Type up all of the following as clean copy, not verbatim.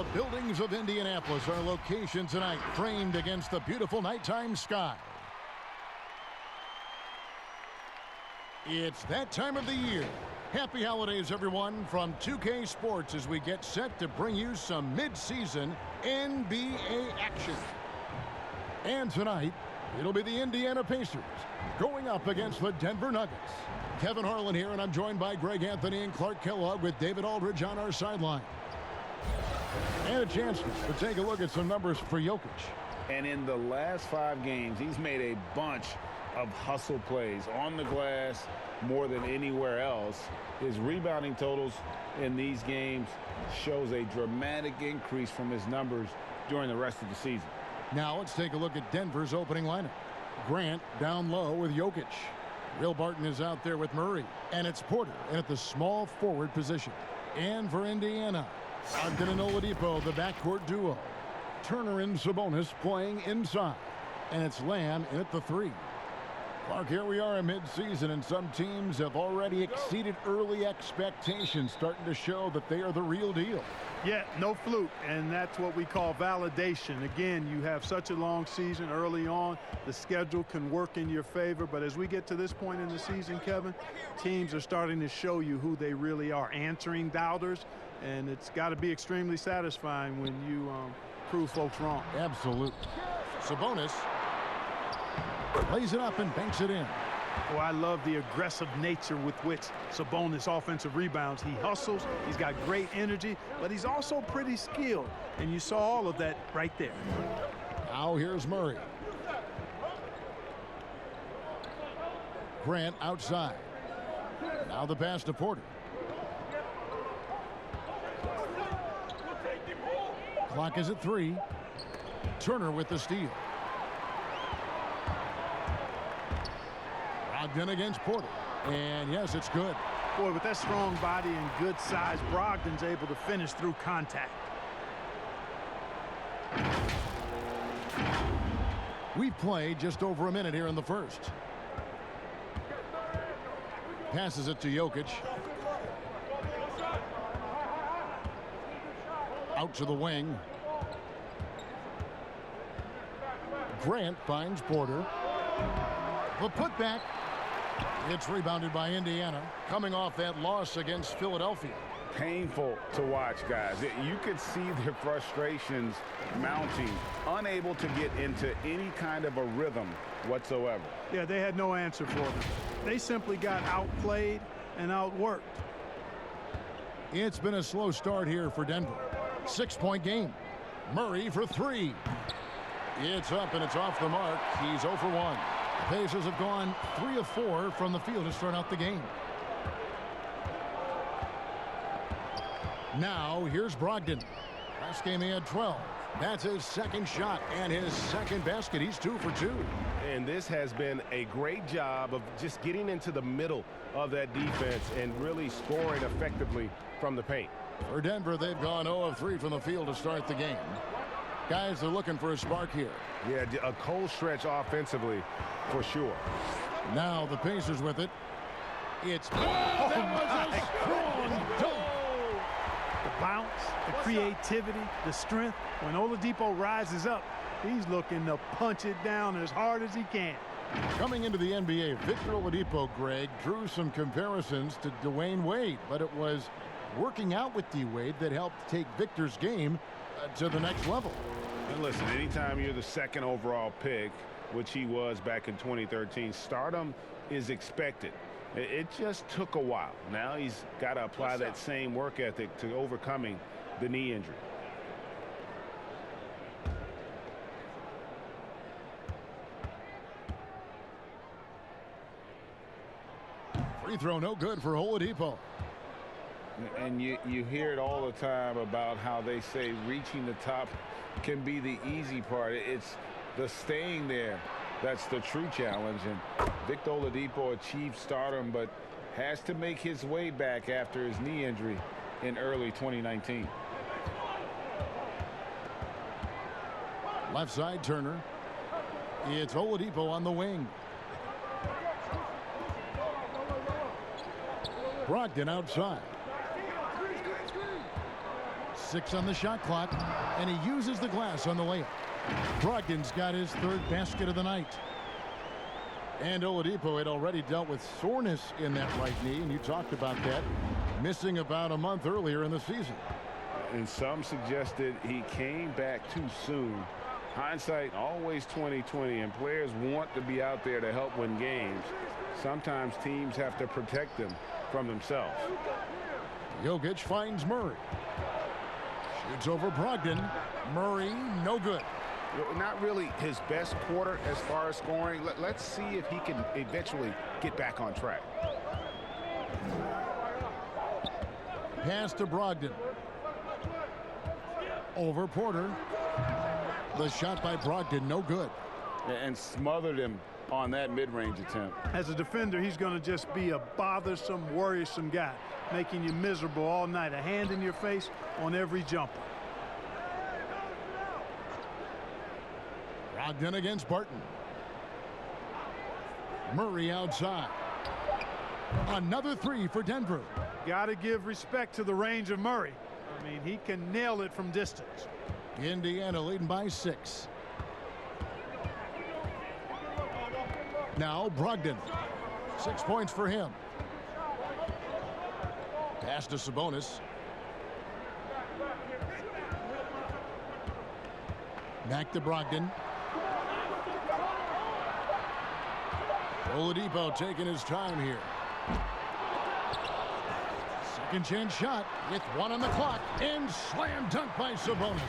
The buildings of Indianapolis are location tonight, framed against the beautiful nighttime sky. It's that time of the year. Happy holidays, everyone, from 2K Sports as we get set to bring you some mid-season NBA action. And tonight, it'll be the Indiana Pacers going up against the Denver Nuggets. Kevin Harlan here, and I'm joined by Greg Anthony and Clark Kellogg with David Aldridge on our sideline. And a chance to take a look at some numbers for Jokic. And in the last 5 games, he's made a bunch of hustle plays on the glass more than anywhere else. His rebounding totals in these games shows a dramatic increase from his numbers during the rest of the season. Now let's take a look at Denver's opening lineup. Grant down low with Jokic. Will Barton is out there with Murray. And it's Porter at the small forward position. And for Indiana, Ogden and Oladipo, the backcourt duo. Turner and Sabonis playing inside. And it's Lamb in at the 3. Clark, here we are in mid-season, and some teams have already exceeded early expectations, starting to show that they are the real deal. Yeah, no fluke, and that's what we call validation. Again, you have such a long season early on. The schedule can work in your favor, but as we get to this point in the season, Kevin, teams are starting to show you who they really are, answering doubters, and it's got to be extremely satisfying when you prove folks wrong. Absolutely. Sabonis lays it up and banks it in. Oh, I love the aggressive nature with which Sabonis offensive rebounds. He hustles, he's got great energy, but he's also pretty skilled. And you saw all of that right there. Now here's Murray. Grant outside. Now the pass to Porter. Clock is at 3. Turner with the steal. Brogdon against Porter. And yes, it's good. Boy, with that strong body and good size, Brogdon's able to finish through contact. We've played just over a minute here in the first. Passes it to Jokic. Out to the wing. Grant finds Porter. The putback. It's rebounded by Indiana, coming off that loss against Philadelphia. Painful to watch, guys. You could see their frustrations mounting, unable to get into any kind of a rhythm whatsoever. Yeah, they had no answer for them. They simply got outplayed and outworked. It's been a slow start here for Denver. 6-point game. Murray for 3. It's up and it's off the mark. He's 0 for 1. The Pacers have gone 3 of 4 from the field to start out the game. Now here's Brogdon. Last game he had 12. That's his second shot and his second basket. He's 2 for 2. And this has been a great job of just getting into the middle of that defense and really scoring effectively from the paint. For Denver, they've gone 0 of 3 from the field to start the game. Guys, they're looking for a spark here. Yeah, a cold stretch offensively for sure. Now the Pacers with it. It's that was a strong dunk. The bounce, the creativity, the strength. When Oladipo rises up, he's looking to punch it down as hard as he can. Coming into the NBA, Victor Oladipo, Greg, drew some comparisons to Dwayne Wade, but it was working out with D-Wade that helped take Victor's game to the next level. And listen, anytime you're the second overall pick, which he was back in 2013, stardom is expected. It just took a while. Now he's got to apply that same work ethic to overcoming the knee injury. Free throw no good for Oladipo. And you hear it all the time about how they say reaching the top can be the easy part. It's the staying there that's the true challenge. And Victor Oladipo achieved stardom, but has to make his way back after his knee injury in early 2019. Left side, Turner. It's Oladipo on the wing. Brogdon outside. 6 on the shot clock, and he uses the glass on the layup. Brogdon's got his 3rd basket of the night. And Oladipo had already dealt with soreness in that right knee, and you talked about that, missing about a month earlier in the season. And some suggested he came back too soon. Hindsight always 20/20, and players want to be out there to help win games. Sometimes teams have to protect them from themselves. Jokic finds Murray. Shoots over Brogdon. Murray, no good. Not really his best quarter as far as scoring. Let's see if he can eventually get back on track. Pass to Brogdon. Over Porter. The shot by Brogdon, no good. And smothered him on that mid-range attempt. As a defender, he's going to just be a bothersome, worrisome guy, making you miserable all night. A hand in your face on every jumper. Brogdon against Barton. Murray outside. Another 3 for Denver. Got to give respect to the range of Murray. I mean, he can nail it from distance. Indiana leading by 6. Now Brogdon. 6 points for him. Pass to Sabonis. Back to Brogdon. Oladipo taking his time here. Second chance shot with 1 on the clock, and slam dunk by Sabonis.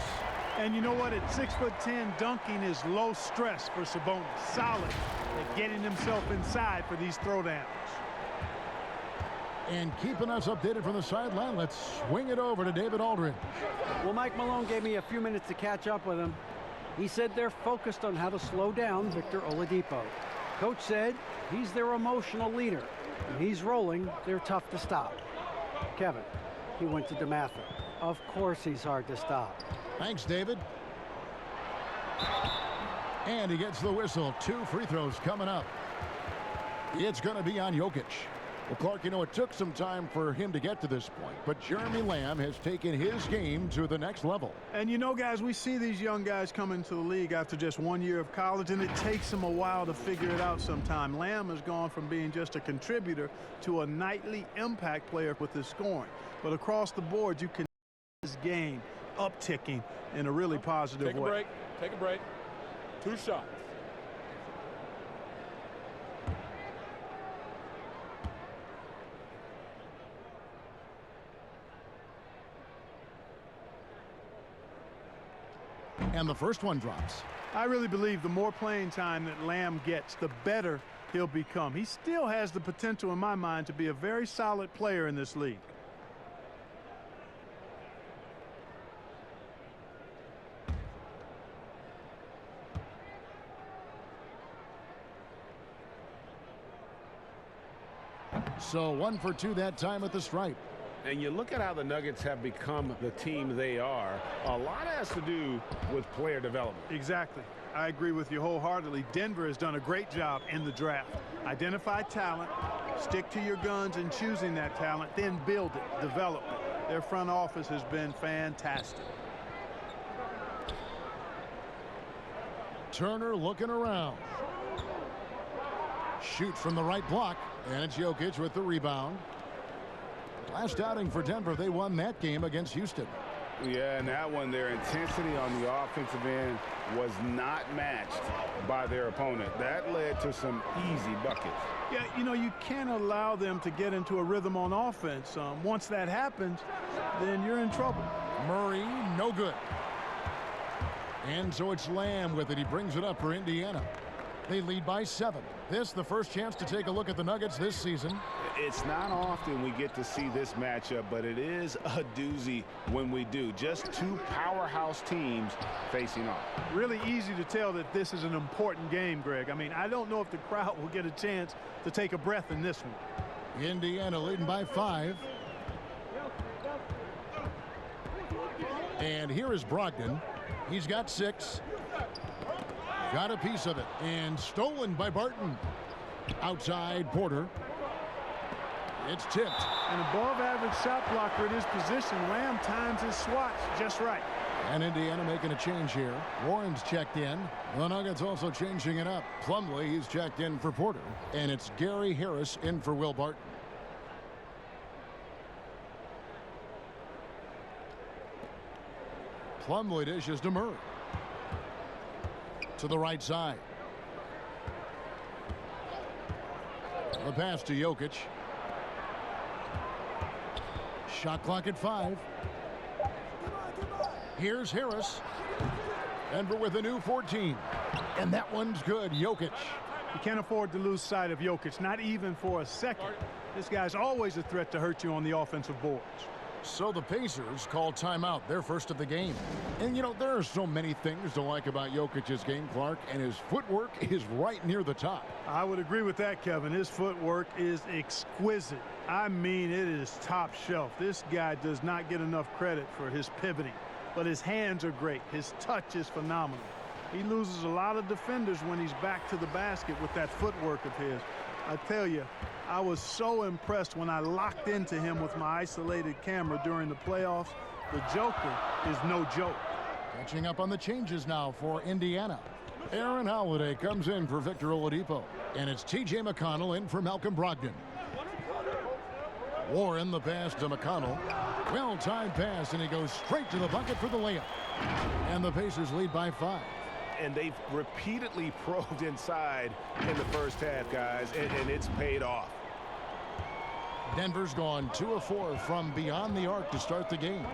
And you know what? At 6'10", dunking is low stress for Sabonis. Solid at getting himself inside for these throwdowns. And keeping us updated from the sideline, let's swing it over to David Aldridge. Well, Mike Malone gave me a few minutes to catch up with him. He said they're focused on how to slow down Victor Oladipo. Coach said he's their emotional leader. When he's rolling, they're tough to stop. Kevin, he went to DeMatha. Of course he's hard to stop. Thanks, David. And he gets the whistle. 2 free throws coming up. It's going to be on Jokic. Well, Clark, you know, it took some time for him to get to this point, but Jeremy Lamb has taken his game to the next level. And you know, guys, we see these young guys come into the league after just 1 year of college, and it takes them a while to figure it out sometime. Lamb has gone from being just a contributor to a nightly impact player with his scoring. But across the board, you can see his game upticking in a really positive way. Take a break. 2 shots. And the first one drops. I really believe the more playing time that Lamb gets, the better he'll become. He still has the potential, in my mind, to be a very solid player in this league. So 1 for 2 that time at the stripe. And you look at how the Nuggets have become the team they are. A lot has to do with player development. Exactly. I agree with you wholeheartedly. Denver has done a great job in the draft. Identify talent, stick to your guns in choosing that talent, then build it, develop it. Their front office has been fantastic. Turner looking around. Shoot from the right block, and it's Jokic with the rebound. Last outing for Denver, they won that game against Houston. Yeah, and that one, their intensity on the offensive end was not matched by their opponent. That led to some easy buckets. Yeah, you know, you can't allow them to get into a rhythm on offense. Once that happens, then you're in trouble. Murray, no good. And so it's Lamb with it. He brings it up for Indiana. They lead by 7. This, the first chance to take a look at the Nuggets this season. It's not often we get to see this matchup, but it is a doozy when we do. Just 2 powerhouse teams facing off. Really easy to tell that this is an important game, Greg. I mean, I don't know if the crowd will get a chance to take a breath in this one. Indiana leading by 5. And here is Brogdon. He's got 6. Got a piece of it, and stolen by Barton. Outside Porter. It's tipped, An above-average shot blocker at his position. Lamb times his swats just right. And Indiana making a change here. Warren's checked in. The Nuggets also changing it up. Plumlee, he's checked in for Porter. And it's Gary Harris in for Will Barton. Plumlee dishes to Murray. To the right side. The pass to Jokic. Shot clock at 5. Here's Harris. Denver with a new 14. And that one's good. Jokic. You can't afford to lose sight of Jokic, not even for a second. This guy's always a threat to hurt you on the offensive boards. So the Pacers call timeout, their first of the game. And, you know, there are so many things to like about Jokic's game, Clark, and his footwork is right near the top. I would agree with that, Kevin. His footwork is exquisite. I mean, it is top shelf. This guy does not get enough credit for his pivoting, but his hands are great. His touch is phenomenal. He loses a lot of defenders when he's back to the basket with that footwork of his. I tell you, I was so impressed when I locked into him with my isolated camera during the playoffs. The Joker is no joke. Catching up on the changes now for Indiana. Aaron Holiday comes in for Victor Oladipo. And it's T.J. McConnell in for Malcolm Brogdon. Warren, the pass to McConnell. Well-timed pass, and he goes straight to the bucket for the layup. And the Pacers lead by 5. And they've repeatedly probed inside in the first half, guys, and it's paid off. Denver's gone 2 of 4 from beyond the arc to start the game.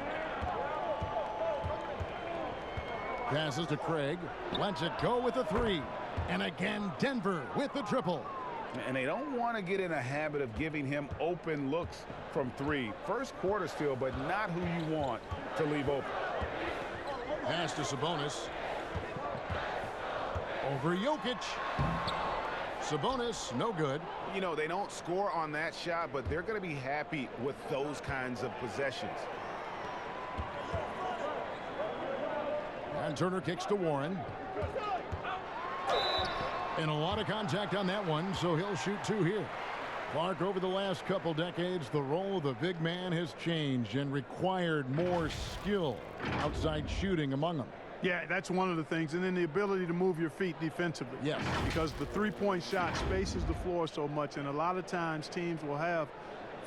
Passes to Craig. Lets it go with a 3. And again, Denver with the triple. And they don't want to get in a habit of giving him open looks from 3. First quarter still, but not who you want to leave open. Pass to Sabonis. Over Jokic. Sabonis, no good. You know, they don't score on that shot, but they're going to be happy with those kinds of possessions. And Turner kicks to Warren. And a lot of contact on that one, so he'll shoot 2 here. Clark, over the last couple decades, the role of the big man has changed and required more skill outside shooting among them. Yeah, that's one of the things. And then the ability to move your feet defensively. Yes. Because the three-point shot spaces the floor so much. And a lot of times teams will have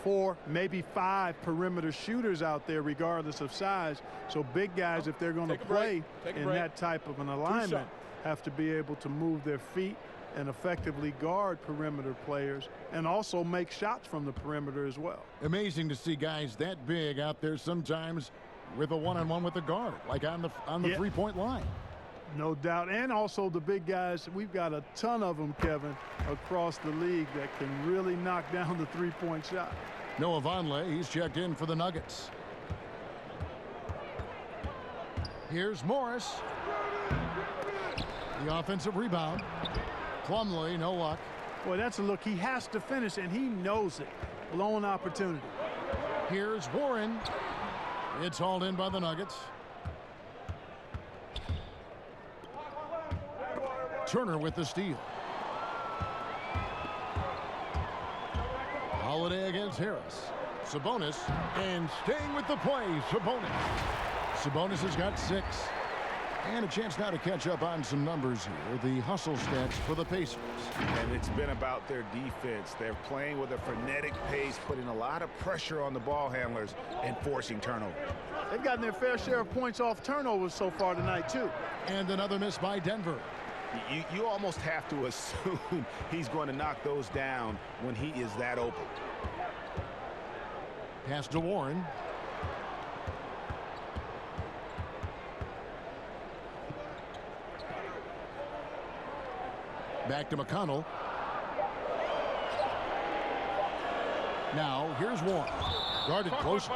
4, maybe 5 perimeter shooters out there regardless of size. So big guys, if they're going to play in that type of an alignment, have to be able to move their feet and effectively guard perimeter players and also make shots from the perimeter as well. Amazing to see guys that big out there sometimes with a one-on-one with the guard, like on the three-point line. No doubt. And also the big guys, we've got a ton of them, Kevin, across the league that can really knock down the three-point shot. Noah Vonleh, he's checked in for the Nuggets. Here's Morris. The offensive rebound. Plumlee, no luck. Boy, that's a look. He has to finish, and he knows it. Blown opportunity. Here's Warren. It's hauled in by the Nuggets. Turner with the steal. Holiday against Harris. Sabonis, and staying with the play, Sabonis. Sabonis has got 6. And a chance now to catch up on some numbers here. The hustle stats for the Pacers. And it's been about their defense. They're playing with a frenetic pace, putting a lot of pressure on the ball handlers and forcing turnover. They've gotten their fair share of points off turnovers so far tonight, too. And another miss by Denver. You almost have to assume he's going to knock those down when he is that open. Pass to Warren. Back to McConnell. Now, here's Warren. Guarded close,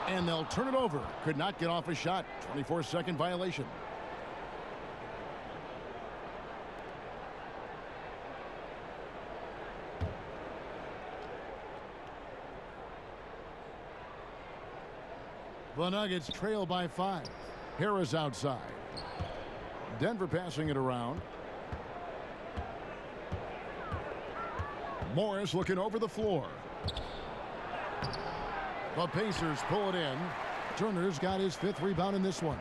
and they'll turn it over. Could not get off a shot. 24-second violation. The Nuggets trail by 5. Harris outside. Denver passing it around. Morris looking over the floor. The Pacers pull it in. Turner's got his 5th rebound in this one.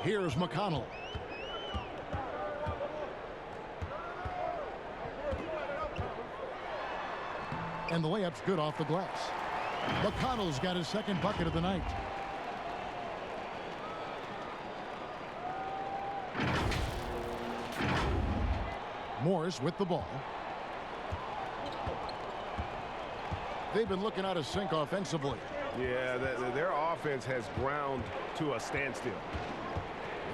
Here's McConnell. And the layup's good off the glass. McConnell's got his 2nd bucket of the night. Morris with the ball. They've been looking out of sync offensively. Yeah, their offense has ground to a standstill.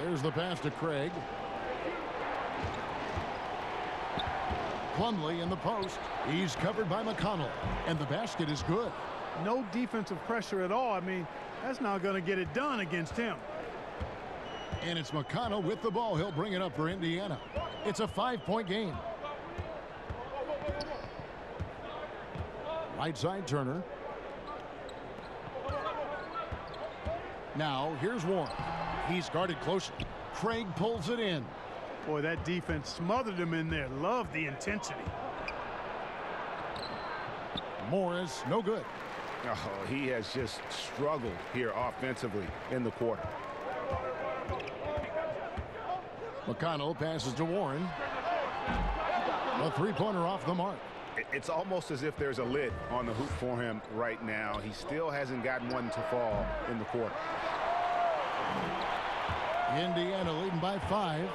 There's the pass to Craig. Plumlee in the post. He's covered by McConnell. And the basket is good. No defensive pressure at all. I mean, that's not going to get it done against him. And it's McConnell with the ball. He'll bring it up for Indiana. It's a 5-point game. Right side Turner. Now here's Warren. He's guarded closely. Craig pulls it in. Boy, that defense smothered him in there. Love the intensity. Morris, no good. Oh, he has just struggled here offensively in the quarter. McConnell passes to Warren. A 3-pointer off the mark. It's almost as if there's a lid on the hoop for him right now. He still hasn't gotten one to fall in the quarter. Indiana leading by 5.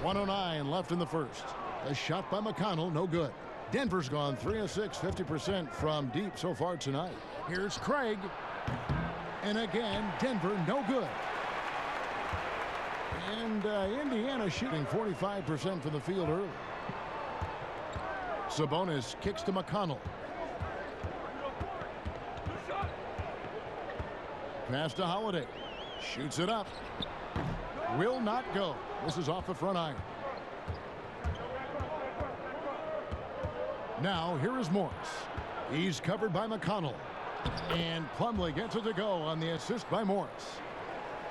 1:09 left in the first. A shot by McConnell, no good. Denver's gone 3 of 6, 50% from deep so far tonight. Here's Craig. And again, Denver, no good. And Indiana shooting 45% from the field early. Sabonis kicks to McConnell. Pass to Holiday. Shoots it up. Will not go. This is off the front iron. Now here is Morris. He's covered by McConnell. And Plumlee gets it to go on the assist by Morris.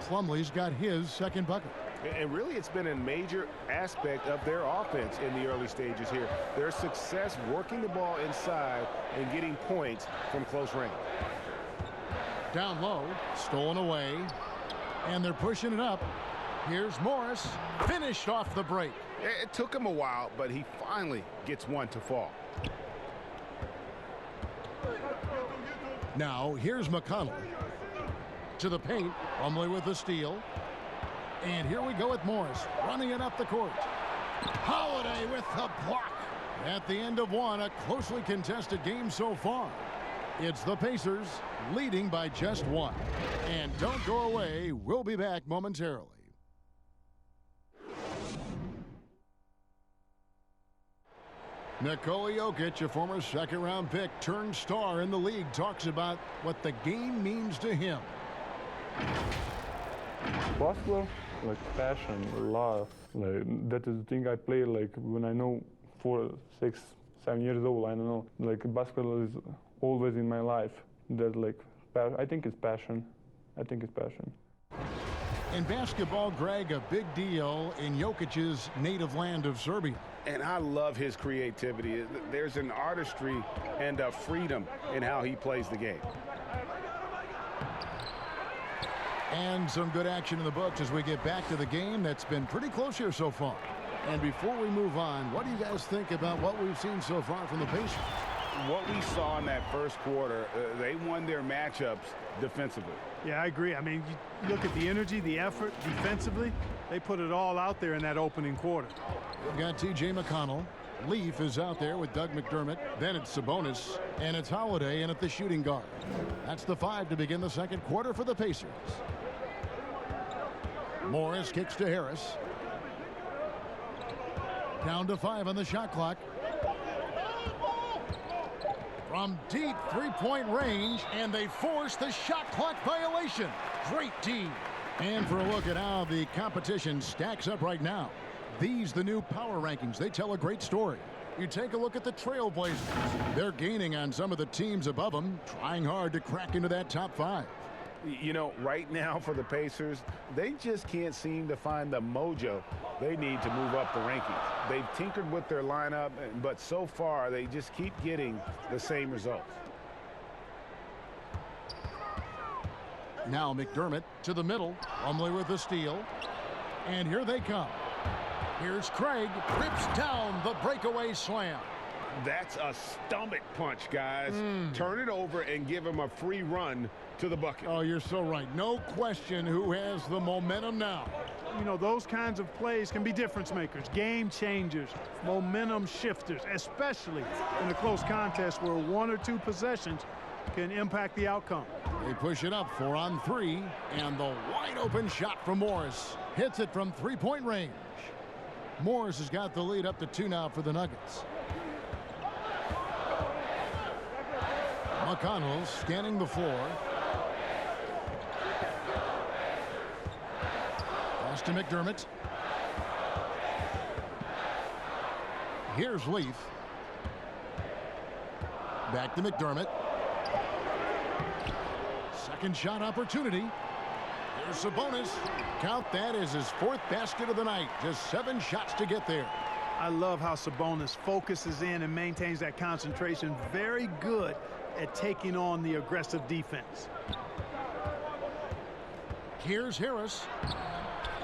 Plumlee's got his 2nd bucket. And really, it's been a major aspect of their offense in the early stages here. Their success working the ball inside and getting points from close range. Down low, stolen away, and they're pushing it up. Here's Morris, finished off the break. It took him a while, but he finally gets one to fall. Now, here's McConnell. To the paint, Plumlee with the steal. And here we go with Morris, running it up the court. Holiday with the block. At the end of one, a closely contested game so far. It's the Pacers leading by just 1. And don't go away, we'll be back momentarily. Nikola Jokic, a former 2nd-round pick, turned star in the league, talks about what the game means to him. Basketball, like passion, love. Like that is the thing I play like when I know 4, 6, 7 years old. I don't know. Like basketball is always in my life. That like I think it's passion. I think it's passion. In basketball, Greg, a big deal in Jokic's native land of Serbia. And I love his creativity. There's an artistry and a freedom in how he plays the game. And some good action in the books as we get back to the game that's been pretty close here so far. And before we move on, what do you guys think about what we've seen so far from the Pacers? What we saw in that first quarter, they won their matchups defensively. Yeah, I agree. I mean, you look at the energy, the effort defensively. They put it all out there in that opening quarter. We've got T.J. McConnell. Leaf is out there with Doug McDermott. Then it's Sabonis. And it's Holiday in at the shooting guard. That's the 5 to begin the second quarter for the Pacers. Morris kicks to Harris. Down to 5 on the shot clock. From deep 3-point range, and they force the shot clock violation. Great team. And for a look at how the competition stacks up right now. These the new power rankings. They tell a great story. You take a look at the Trailblazers. They're gaining on some of the teams above them, trying hard to crack into that top 5. You know, right now for the Pacers, they just can't seem to find the mojo they need to move up the rankings. They've tinkered with their lineup, but so far they just keep getting the same results. Now McDermott to the middle, Plumlee with the steal. And here they come. Here's Craig, rips down the breakaway slam. That's a stomach punch, guys. Turn it over and give him a free run to the bucket. Oh, you're so right. No question who has the momentum now. You know, those kinds of plays can be difference makers, game changers, momentum shifters, especially in a close contest where 1 or 2 possessions can impact the outcome. They push it up 4 on 3, and the wide open shot from Morris hits it from 3-point range. Morris has got the lead up to 2 now for the Nuggets. McConnell scanning the floor. Pass to McDermott. Here's Leaf. Back to McDermott. Second shot opportunity. Here's Sabonis. Count that as his 4th basket of the night. Just 7 shots to get there. I love how Sabonis focuses in and maintains that concentration. Very good at taking on the aggressive defense. Here's Harris.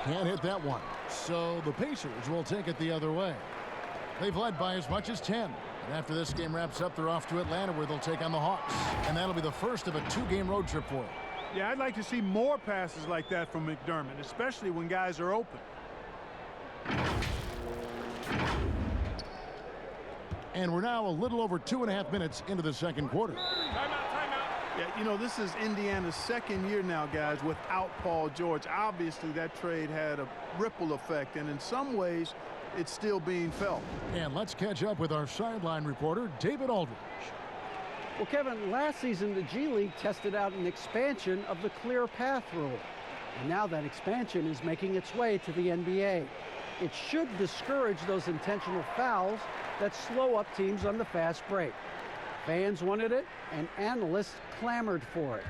Can't hit that one. So the Pacers will take it the other way. They've led by as much as 10. And after this game wraps up, they're off to Atlanta where they'll take on the Hawks. And that'll be the first of a 2-game road trip for them. Yeah, I'd like to see more passes like that from McDermott, especially when guys are open. And we're now a little over 2.5 minutes into the second quarter. Timeout. Yeah, you know, this is Indiana's 2nd year now, guys, without Paul George. Obviously, that trade had a ripple effect, and in some ways, it's still being felt. And let's catch up with our sideline reporter, David Aldridge. Well, Kevin, last season the G League tested out an expansion of the clear path rule. And now that expansion is making its way to the NBA. It should discourage those intentional fouls that slow up teams on the fast break. Fans wanted it, and analysts clamored for it.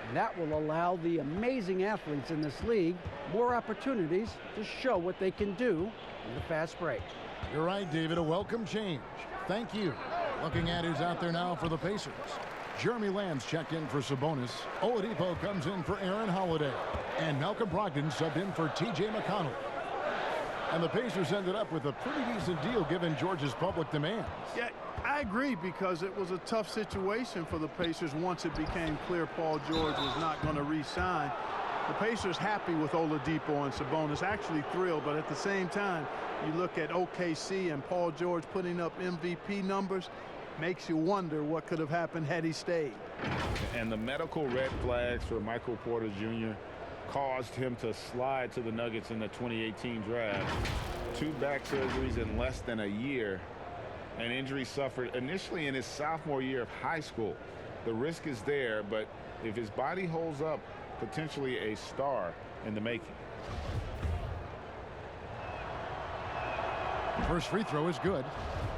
And that will allow the amazing athletes in this league more opportunities to show what they can do in the fast break. You're right, David. A welcome change. Thank you. Looking at who's out there now for the Pacers. Jeremy Lamb's checked in for Sabonis. Oladipo comes in for Aaron Holiday. And Malcolm Brogdon subbed in for T.J. McConnell. And the Pacers ended up with a pretty decent deal given George's public demands. Yeah, I agree, because it was a tough situation for the Pacers once it became clear Paul George was not going to re-sign. The Pacers happy with Oladipo and Sabonis, actually thrilled, but at the same time, you look at OKC and Paul George putting up MVP numbers, makes you wonder what could have happened had he stayed. And the medical red flags for Michael Porter Jr. caused him to slide to the Nuggets in the 2018 draft. 2 back surgeries in less than a year. An injury suffered initially in his sophomore year of high school. The risk is there, but if his body holds up, potentially a star in the making. First free throw is good.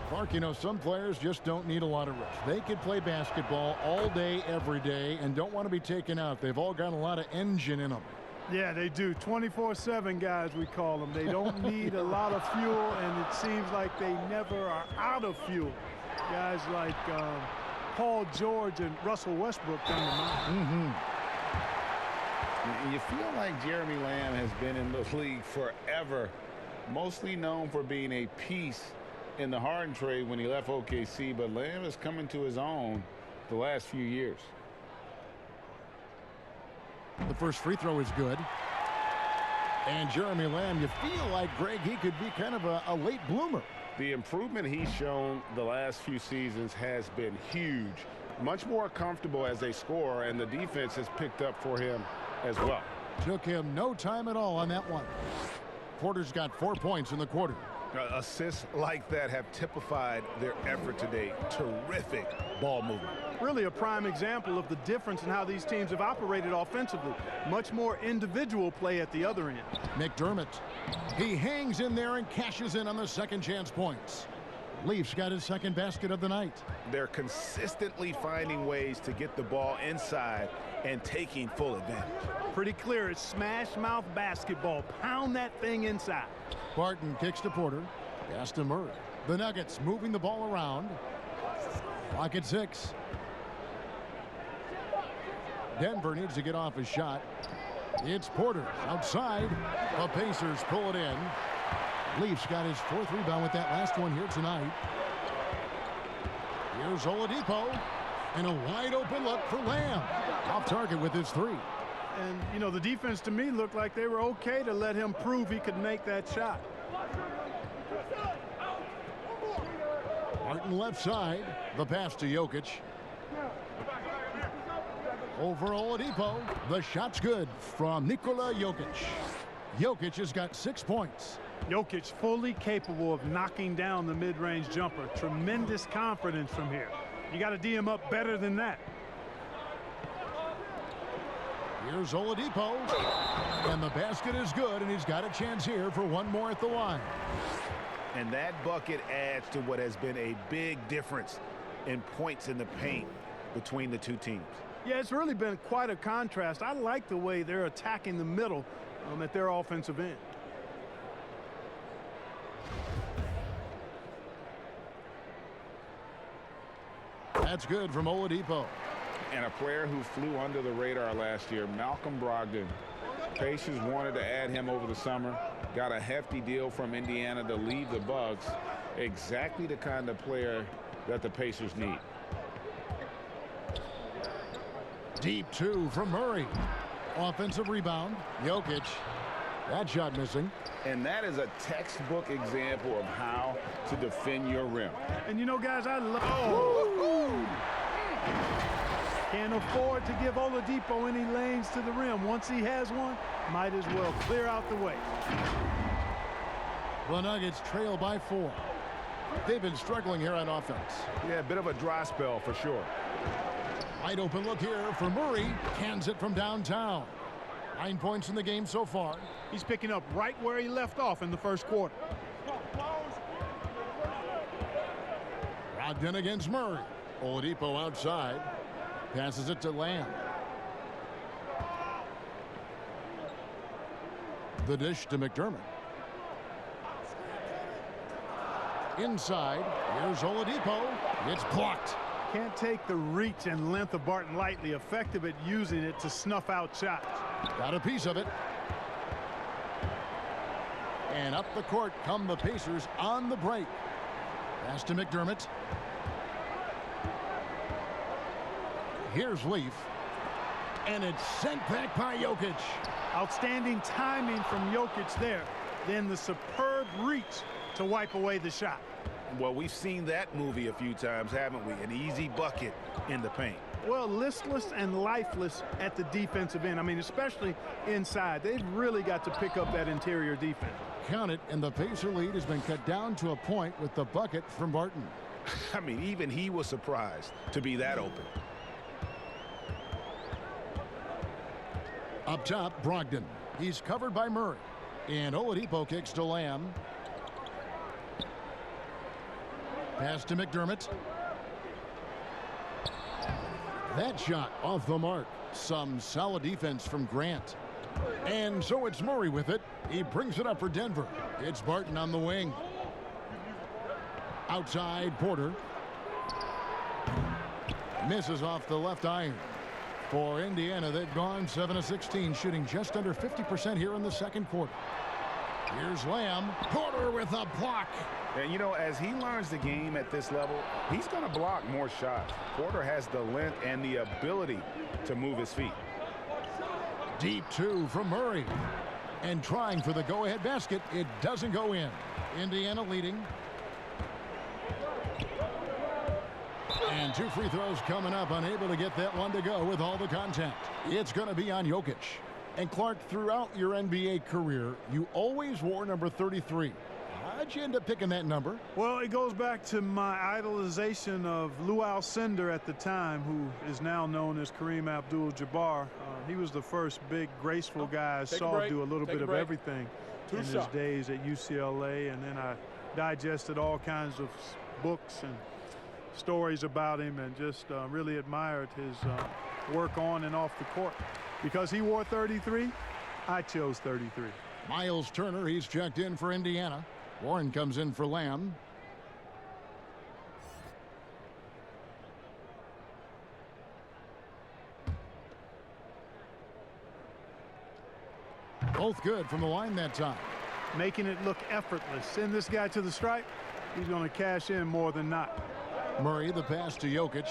Clark, you know, some players just don't need a lot of rest. They could play basketball all day, every day, and don't want to be taken out. They've all got a lot of engine in them. Yeah, they do. 24/7 guys, we call them. They don't need a lot of fuel, and it seems like they never are out of fuel. Guys like Paul George and Russell Westbrook come to mind. You feel like Jeremy Lamb has been in the league forever, mostly known for being a piece in the Harden trade when he left OKC, but Lamb is coming to his own the last few years. The first free throw is good. And Jeremy Lamb, you feel like, Greg, he could be kind of a late bloomer. The improvement he's shown the last few seasons has been huge. Much more comfortable as a scorer, and the defense has picked up for him as well. Took him no time at all on that one. Porter's got 4 points in the quarter. Assists like that have typified their effort today. Terrific ball movement. Really a prime example of the difference in how these teams have operated offensively. Much more individual play at the other end. McDermott. He hangs in there and cashes in on the second chance points. Leafs got his second basket of the night. They're consistently finding ways to get the ball inside and taking full advantage. Pretty clear. It's smash mouth basketball. Pound that thing inside. Barton kicks to Porter. Pass to Murray. The Nuggets moving the ball around. Clock at 6. Denver needs to get off a shot. It's Porter outside. The Pacers pull it in. Leafs got his 4th rebound with that last one here tonight. Here's Oladipo. And a wide open look for Lamb. Off target with his 3. And, you know, the defense to me looked like they were okay to let him prove he could make that shot. Martin left side. The pass to Jokic. Over Oladipo. The shot's good from Nikola Jokic. Jokic has got 6 points. Jokic fully capable of knocking down the mid-range jumper. Tremendous confidence from here. You got to D him up better than that. Here's Oladipo. And the basket is good, and he's got a chance here for one more at the line. And that bucket adds to what has been a big difference in points in the paint between the two teams. Yeah, it's really been quite a contrast. I like the way they're attacking the middle at their offensive end. That's good from Oladipo. And a player who flew under the radar last year, Malcolm Brogdon. Pacers wanted to add him over the summer. Got a hefty deal from Indiana to leave the Bucks. Exactly the kind of player that the Pacers need. Deep 2 from Murray. Offensive rebound. Jokic. That shot missing. And that is a textbook example of how to defend your rim. And you know, guys, I love... Can't afford to give Oladipo any lanes to the rim. Once he has one, might as well clear out the way. The Nuggets trail by 4. They've been struggling here on offense. Yeah, a bit of a dry spell for sure. Wide open look here for Murray. Cans it from downtown. 9 points in the game so far. He's picking up right where he left off in the first quarter. Brogdon against Murray. Oladipo outside. Passes it to Lamb. The dish to McDermott. Inside. Here's Oladipo. It's blocked. Can't take the reach and length of Barton lightly. Effective at using it to snuff out shots. Got a piece of it. And up the court come the Pacers on the break. Pass to McDermott. Here's Leaf. And it's sent back by Jokic. Outstanding timing from Jokic there. Then the superb reach to wipe away the shot. Well, we've seen that movie a few times, haven't we? An easy bucket in the paint. Well, listless and lifeless at the defensive end. I mean, especially inside. They've really got to pick up that interior defense. Count it, and the Pacer lead has been cut down to a point with the bucket from Barton. I mean, even he was surprised to be that open. Up top, Brogdon. He's covered by Murray. And Oladipo kicks to Lamb. Pass to McDermott. That shot off the mark. Some solid defense from Grant. And so it's Murray with it. He brings it up for Denver. It's Barton on the wing. Outside, Porter. Misses off the left iron. For Indiana, they've gone 7 of 16, shooting just under 50% here in the second quarter. Here's Lamb. Porter with a block. And, you know, as he learns the game at this level, he's going to block more shots. Porter has the length and the ability to move his feet. Deep 2 from Murray. And trying for the go-ahead basket. It doesn't go in. Indiana leading. And 2 free throws coming up. Unable to get that one to go with all the contact. It's going to be on Jokic. And Clark, throughout your NBA career, you always wore number 33. How'd you end up picking that number? Well, it goes back to my idolization of Lou Alcindor at the time, who is now known as Kareem Abdul-Jabbar. He was the first big, graceful guy I saw do a little bit of everything in his days at UCLA. And then I digested all kinds of books and stories about him, and just really admired his work on and off the court. Because he wore 33, I chose 33. Miles Turner, he's checked in for Indiana. Warren comes in for Lamb. Both good from the line that time. Making it look effortless. Send this guy to the stripe, he's going to cash in more than not. Murray, the pass to Jokic.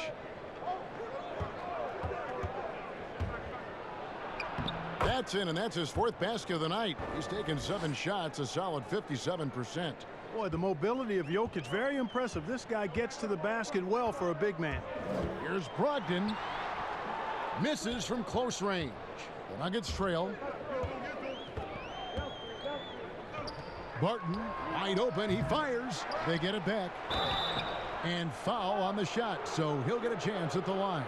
That's in, and that's his 4th basket of the night. He's taken 7 shots, a solid 57%. Boy, the mobility of Jokic, very impressive. This guy gets to the basket well for a big man. Here's Brogdon. Misses from close range. The Nuggets trail. Barton, wide open, he fires. They get it back. And foul on the shot, so he'll get a chance at the line.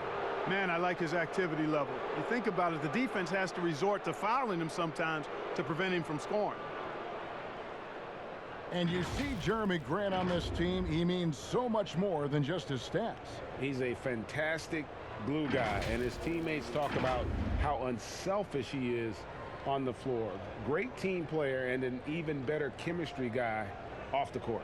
Man, I like his activity level. You think about it, the defense has to resort to fouling him sometimes to prevent him from scoring. And you see Jeremy Grant on this team, he means so much more than just his stats. He's a fantastic glue guy, and his teammates talk about how unselfish he is on the floor. Great team player and an even better chemistry guy off the court.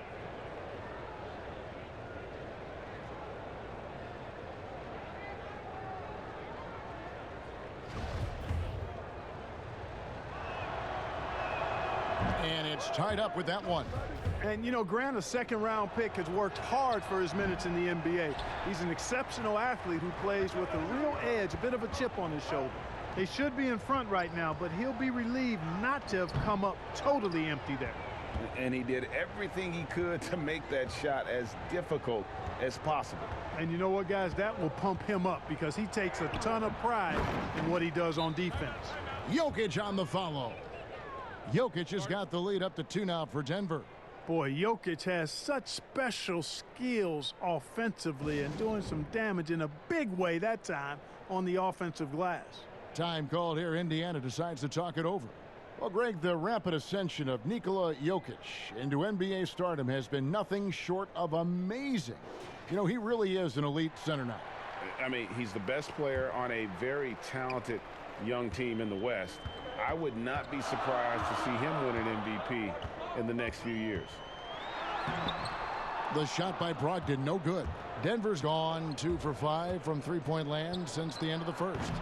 And it's tied up with that one. And, you know, Grant, a second-round pick, has worked hard for his minutes in the NBA. He's an exceptional athlete who plays with a real edge, a bit of a chip on his shoulder. They should be in front right now, but he'll be relieved not to have come up totally empty there. And he did everything he could to make that shot as difficult as possible. And you know what, guys? That will pump him up because he takes a ton of pride in what he does on defense. Jokic on the follow. Jokic has got the lead up to 2 now for Denver. Boy, Jokic has such special skills offensively and doing some damage in a big way that time on the offensive glass. Time called here. Indiana decides to talk it over. Well, Greg, the rapid ascension of Nikola Jokic into NBA stardom has been nothing short of amazing. You know, he really is an elite center now. I mean, he's the best player on a very talented young team in the West. I would not be surprised to see him win an MVP in the next few years. The shot by Brogdon, no good. Denver's gone 2 for 5 from three-point land since the end of the first.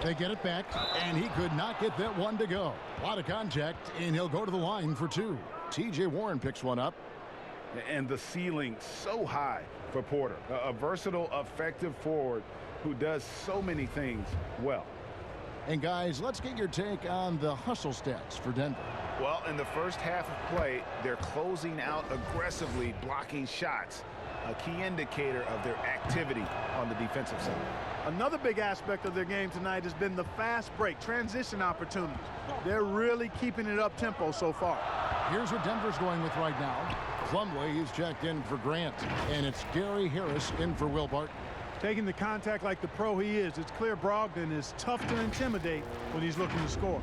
They get it back, and he could not get that one to go. A lot of contact, and he'll go to the line for 2. T.J. Warren picks one up. And the ceiling so high for Porter. A versatile, effective forward who does so many things well. And guys, let's get your take on the hustle stats for Denver. Well, in the first half of play, they're closing out aggressively, blocking shots, a key indicator of their activity on the defensive side. Another big aspect of their game tonight has been the fast break, transition opportunities. They're really keeping it up tempo so far. Here's what Denver's going with right now. Plumlee, he's checked in for Grant, and it's Gary Harris in for Will Barton. Taking the contact like the pro he is, it's clear Brogdon is tough to intimidate when he's looking to score.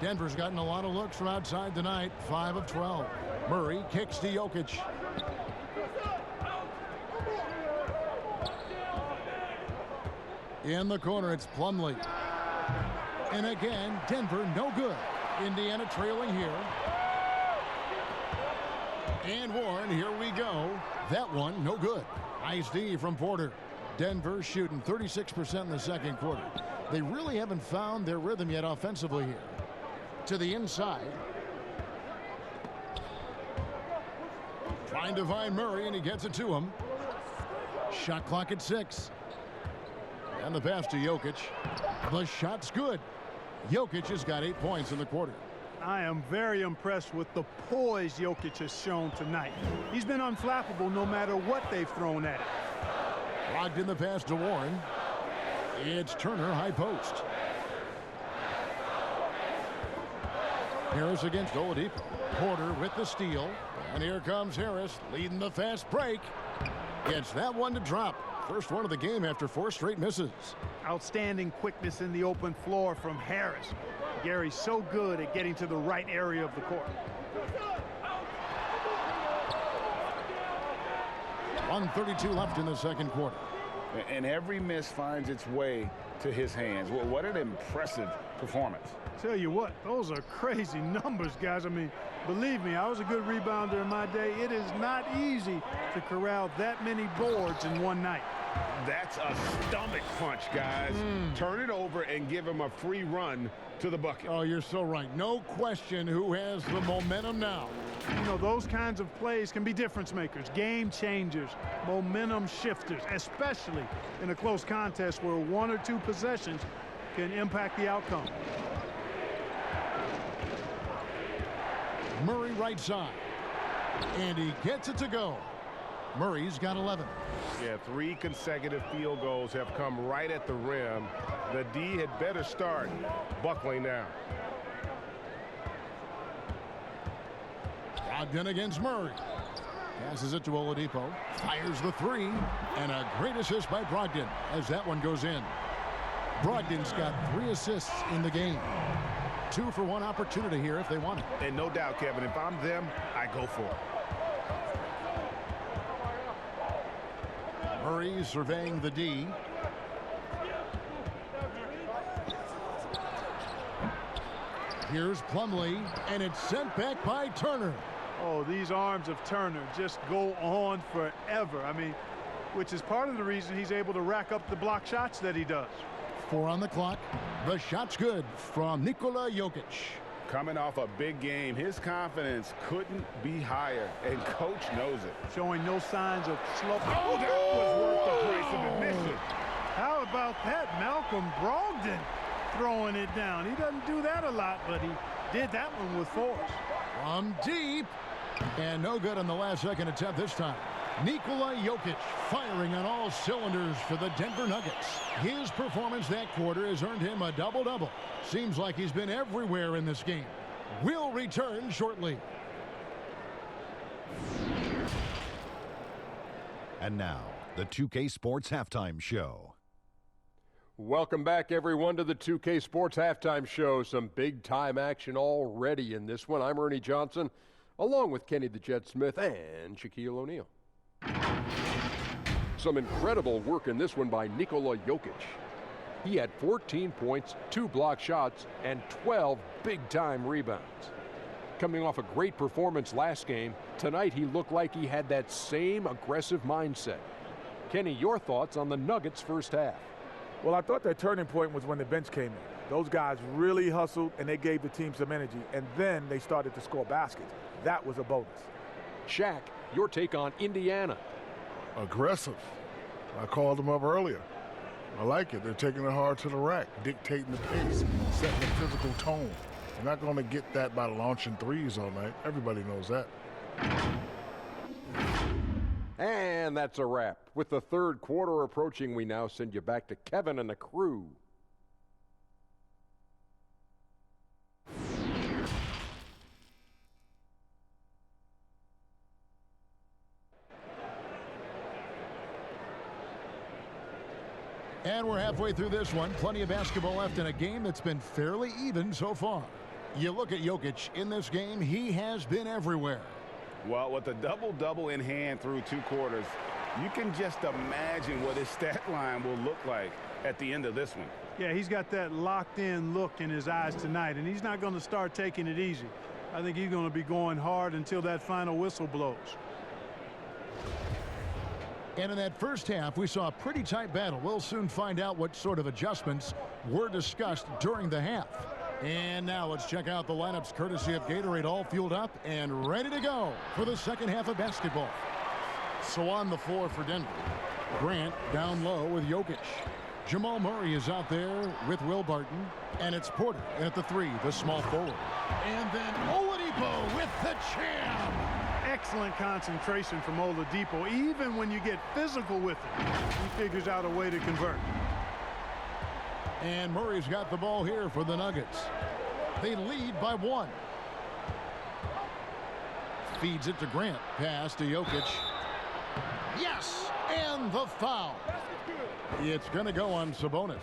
Denver's gotten a lot of looks from outside tonight, 5 of 12. Murray kicks to Jokic. In the corner, it's Plumlee. And again, Denver no good. Indiana trailing here. And Warren, here we go. That one, no good. Nice D from Porter. Denver shooting 36% in the second quarter. They really haven't found their rhythm yet offensively here. To the inside. Trying to find Murray, and he gets it to him. Shot clock at 6. And the pass to Jokic. The shot's good. Jokic has got 8 points in the quarter. I am very impressed with the poise Jokic has shown tonight. He's been unflappable no matter what they've thrown at him. Locked in the pass to Warren. It's Turner, high post. Harris against Oladipo. Porter with the steal. And here comes Harris leading the fast break. Gets that one to drop. First one of the game after 4 straight misses. Outstanding quickness in the open floor from Harris. Gary's so good at getting to the right area of the court. 1:32 left in the second quarter. And every miss finds its way to his hands. Well, what an impressive performance. Tell you what, those are crazy numbers, guys. I mean, believe me, I was a good rebounder in my day. It is not easy to corral that many boards in one night. That's a stomach punch, guys. Turn it over and give him a free run to the bucket. Oh, you're so right. No question who has the momentum now. You know, those kinds of plays can be difference makers, game changers, momentum shifters, especially in a close contest where 1 or 2 possessions can impact the outcome. Murray right side. And he gets it to go. Murray's got 11. Yeah, 3 consecutive field goals have come right at the rim. The D had better start buckling down. Brogdon against Murray. Passes it to Oladipo. Fires the 3. And a great assist by Brogdon as that one goes in. Brogdon's got 3 assists in the game. 2 for 1 opportunity here if they want it. And no doubt, Kevin, if I'm them, I go for it. Murray surveying the D. Here's Plumlee, and it's sent back by Turner. Oh, these arms of Turner just go on forever. I mean, which is part of the reason he's able to rack up the block shots that he does. 4 on the clock. The shot's good from Nikola Jokic. Coming off a big game, his confidence couldn't be higher, and coach knows it. Showing no signs of slow. Oh, that was worth the price of admission. How about that? Malcolm Brogdon throwing it down. He doesn't do that a lot, but he did that one with force. From deep. And no good on the last second attempt this time. Nikola Jokic firing on all cylinders for the Denver Nuggets. His performance that quarter has earned him a double-double. Seems like he's been everywhere in this game. We'll return shortly. And now, the 2K Sports Halftime Show. Welcome back, everyone, to the 2K Sports Halftime Show. Some big-time action already in this one. I'm Ernie Johnson, along with Kenny the Jet Smith and Shaquille O'Neal. Some incredible work in this one by Nikola Jokic. He had 14 points, 2 block shots, and 12 big-time rebounds. Coming off a great performance last game, tonight he looked like he had that same aggressive mindset. Kenny, your thoughts on the Nuggets' first half? Well, I thought that turning point was when the bench came in. Those guys really hustled, and they gave the team some energy, and then they started to score baskets. That was a bonus. Shaq, your take on Indiana? Aggressive. I called them up earlier. I like it. They're taking it hard to the rack, dictating the pace, setting the physical tone. They're not going to get that by launching threes all night. Everybody knows that. And that's a wrap. With the third quarter approaching, we now send you back to Kevin and the crew. And we're halfway through this one. Plenty of basketball left in a game that's been fairly even so far. You look at Jokic in this game, he has been everywhere. Well, with a double-double in hand through 2 quarters, you can just imagine what his stat line will look like at the end of this one. Yeah, he's got that locked-in look in his eyes tonight, and he's not going to start taking it easy. I think he's going to be going hard until that final whistle blows. And in that first half, we saw a pretty tight battle. We'll soon find out what sort of adjustments were discussed during the half. And now let's check out the lineups courtesy of Gatorade, all fueled up and ready to go for the second half of basketball. So on the floor for Denver, Grant down low with Jokic. Jamal Murray is out there with Will Barton. And it's Porter at the 3, the small forward. And then Oladipo with the jam. Excellent concentration from Oladipo. Even when you get physical with him, he figures out a way to convert. And Murray's got the ball here for the Nuggets. They lead by 1. Feeds it to Grant. Pass to Jokic. Yes! And the foul. It's going to go on Sabonis.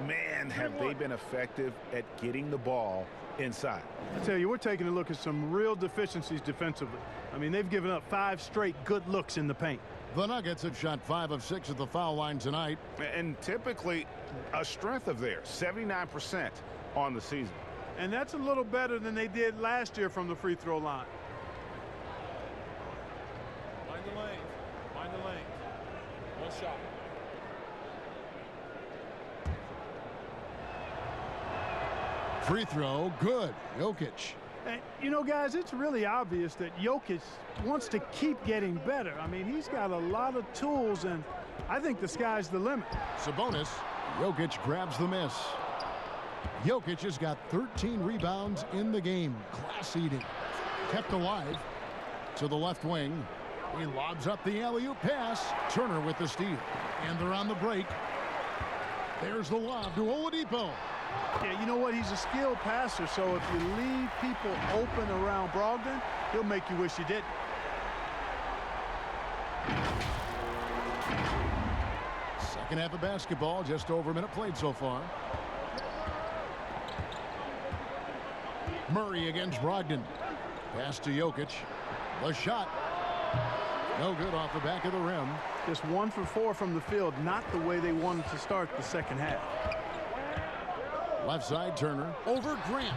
Man, have they been effective at getting the ball inside. I tell you, we're taking a look at some real deficiencies defensively. I mean, they've given up 5 straight good looks in the paint. The Nuggets have shot 5 of 6 at the foul line tonight. And typically a strength of theirs, 79% on the season. And that's a little better than they did last year from the free throw line. Mind the lanes. Mind the lanes. One shot. Free throw, good. Jokic. And, you know, guys, it's really obvious that Jokic wants to keep getting better. I mean, he's got a lot of tools, and I think the sky's the limit. Sabonis. Jokic grabs the miss. Jokic has got 13 rebounds in the game. Class eating. Kept alive to the left wing. He lobs up the alley-oop pass. Turner with the steal. And they're on the break. There's the lob to Oladipo. Yeah, you know what? He's a skilled passer, so if you leave people open around Brogdon, he'll make you wish you didn't. Second half of basketball, just over a minute played so far. Murray against Brogdon. Pass to Jokic. The shot. No good off the back of the rim. Just 1 for 4 from the field, not the way they wanted to start the second half. Left side, Turner over Grant.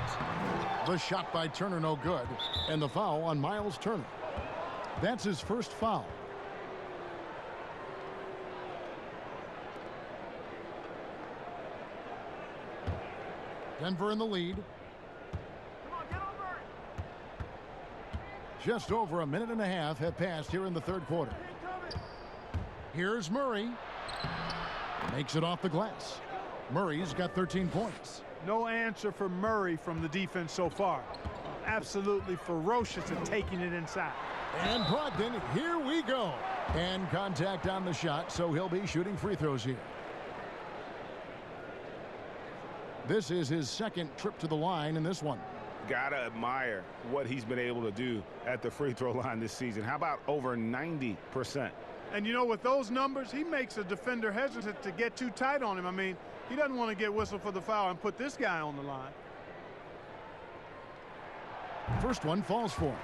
The shot by Turner, no good. And the foul on Miles Turner. That's his first foul. Denver in the lead. Just over a minute and a half have passed here in the third quarter. Here's Murray. Makes it off the glass. Murray's got 13 points. No answer for Murray from the defense so far. Absolutely ferocious at taking it inside. And Brogdon, here we go. And contact on the shot, so he'll be shooting free throws here. This is his second trip to the line in this one. Gotta admire what he's been able to do at the free throw line this season. How about over 90%? And you know, with those numbers, he makes a defender hesitant to get too tight on him. I mean, he doesn't want to get whistled for the foul and put this guy on the line. First one falls for him.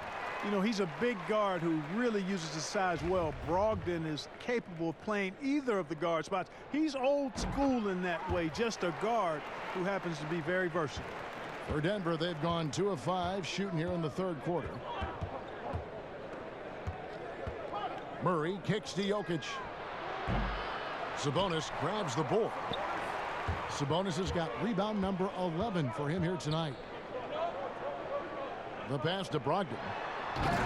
You know, he's a big guard who really uses his size well. Brogdon is capable of playing either of the guard spots. He's old school in that way, just a guard who happens to be very versatile. For Denver, they've gone 2 of 5 shooting here in the third quarter. Murray kicks to Jokic. Sabonis grabs the board. Sabonis has got rebound number 11 for him here tonight. The pass to Brogdon.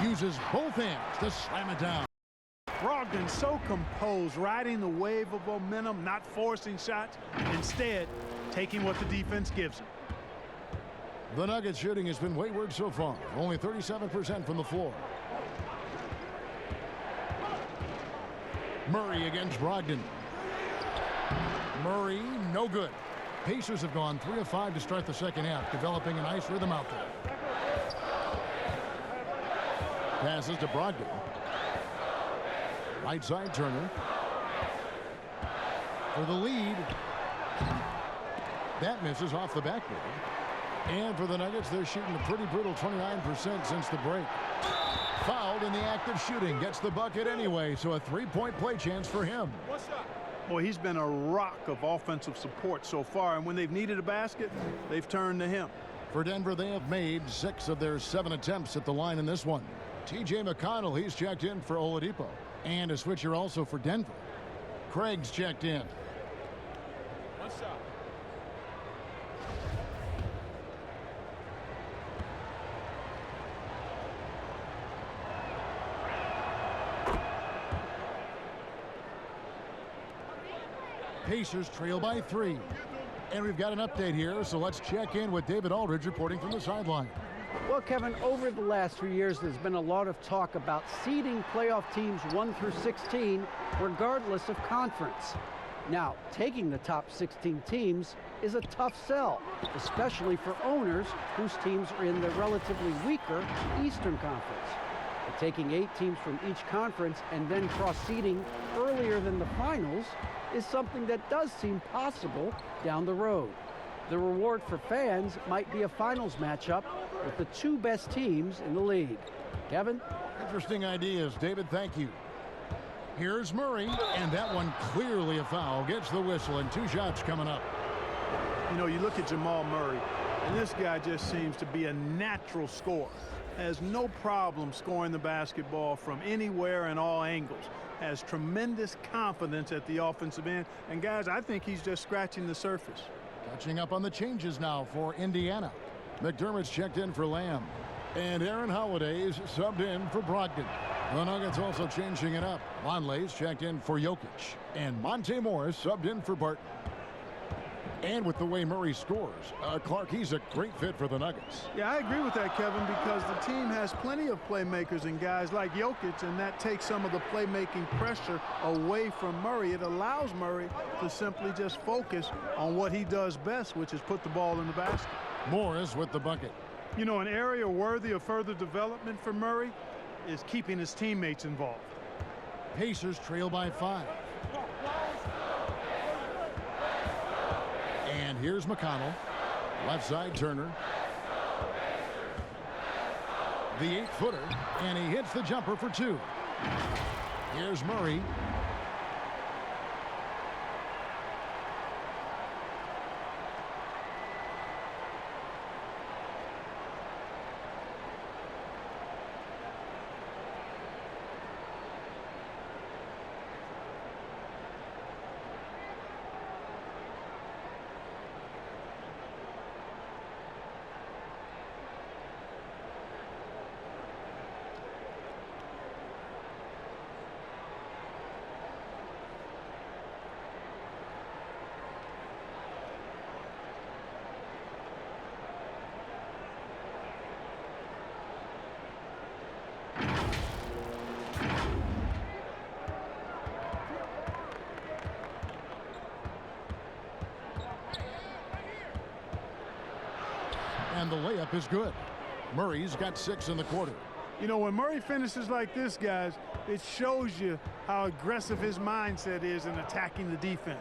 Uses both hands to slam it down. Brogdon so composed, riding the wave of momentum, not forcing shots, instead taking what the defense gives him. The Nuggets shooting has been wayward so far. Only 37% from the floor. Murray against Brogdon. Murray, no good. Pacers have gone 3 of 5 to start the second half, developing a nice rhythm out there. Passes to Brogdon. Right side, Turner. For the lead. That misses off the backboard. And for the Nuggets, they're shooting a pretty brutal 29% since the break. Fouled in the act of shooting. Gets the bucket anyway, so a 3-point play chance for him. Boy, he's been a rock of offensive support so far, and when they've needed a basket, they've turned to him. For Denver, they have made 6 of their 7 attempts at the line in this one. T.J. McConnell, he's checked in for Oladipo. And a switcher also for Denver. Craig's checked in. One shot. Pacers trail by 3. And we've got an update here, so let's check in with David Aldridge reporting from the sideline. Well, Kevin, over the last few years, there's been a lot of talk about seeding playoff teams 1 through 16, regardless of conference. Now, taking the top 16 teams is a tough sell, especially for owners whose teams are in the relatively weaker Eastern Conference. But taking 8 teams from each conference and then cross-seeding earlier than the finals is something that does seem possible down the road. The reward for fans might be a finals matchup with the 2 best teams in the league. Kevin? Interesting ideas. David, thank you. Here's Murray, and that one clearly a foul. Gets the whistle, and 2 shots coming up. You know, you look at Jamal Murray, and this guy just seems to be a natural scorer. Has no problem scoring the basketball from anywhere and all angles. Has tremendous confidence at the offensive end. And, guys, I think he's just scratching the surface. Catching up on the changes now for Indiana. McDermott's checked in for Lamb. And Aaron Holiday's subbed in for Brogdon. The Nuggets also changing it up. Vonleh's checked in for Jokic. And Monte Morris subbed in for Barton. And with the way Murray scores, Clark, he's a great fit for the Nuggets. Yeah, I agree with that, Kevin, because the team has plenty of playmakers and guys like Jokic, and that takes some of the playmaking pressure away from Murray. It allows Murray to simply just focus on what he does best, which is put the ball in the basket. Morris with the bucket. You know, an area worthy of further development for Murray is keeping his teammates involved. Pacers trail by 5. And here's McConnell. Left side, Turner. The 8-footer, and he hits the jumper for 2. Here's Murray. And the layup is good. Murray's got 6 in the quarter. You know, when Murray finishes like this, guys, it shows you how aggressive his mindset is in attacking the defense.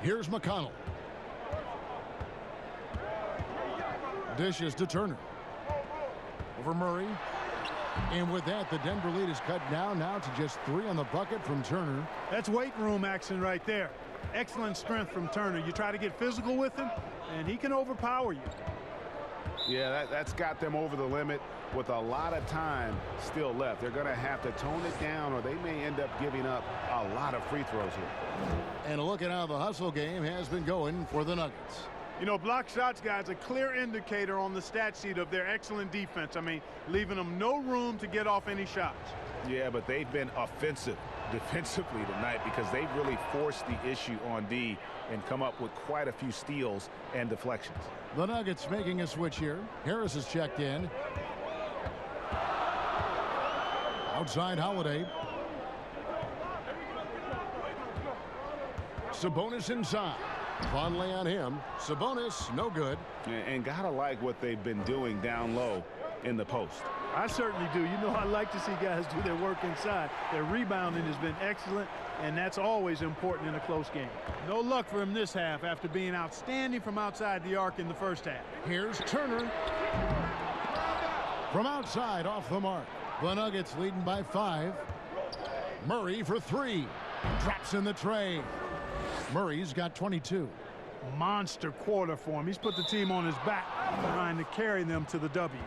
Here's McConnell. Dishes to Turner. Over Murray. And with that, the Denver lead is cut down now to just 3 on the bucket from Turner. That's weight room action right there. Excellent strength from Turner. You try to get physical with him, and he can overpower you. Yeah, that's got them over the limit with a lot of time still left. They're going to have to tone it down, or they may end up giving up a lot of free throws here. And a look at how the hustle game has been going for the Nuggets. You know, block shots, guys, a clear indicator on the stat sheet of their excellent defense. I mean, leaving them no room to get off any shots. Yeah, but they've been offensive defensively tonight because they've really forced the issue on D and come up with quite a few steals and deflections. The Nuggets making a switch here. Harris is checked in. Outside Holiday. Sabonis inside. Vonleh on him. Sabonis, no good. And gotta like what they've been doing down low in the post. I certainly do. You know, I like to see guys do their work inside. Their rebounding has been excellent, and that's always important in a close game. No luck for him this half after being outstanding from outside the arc in the first half. Here's Turner. From outside, off the mark. The Nuggets leading by 5. Murray for 3. Drops in the tray. Murray's got 22. Monster quarter for him. He's put the team on his back, trying to carry them to the W.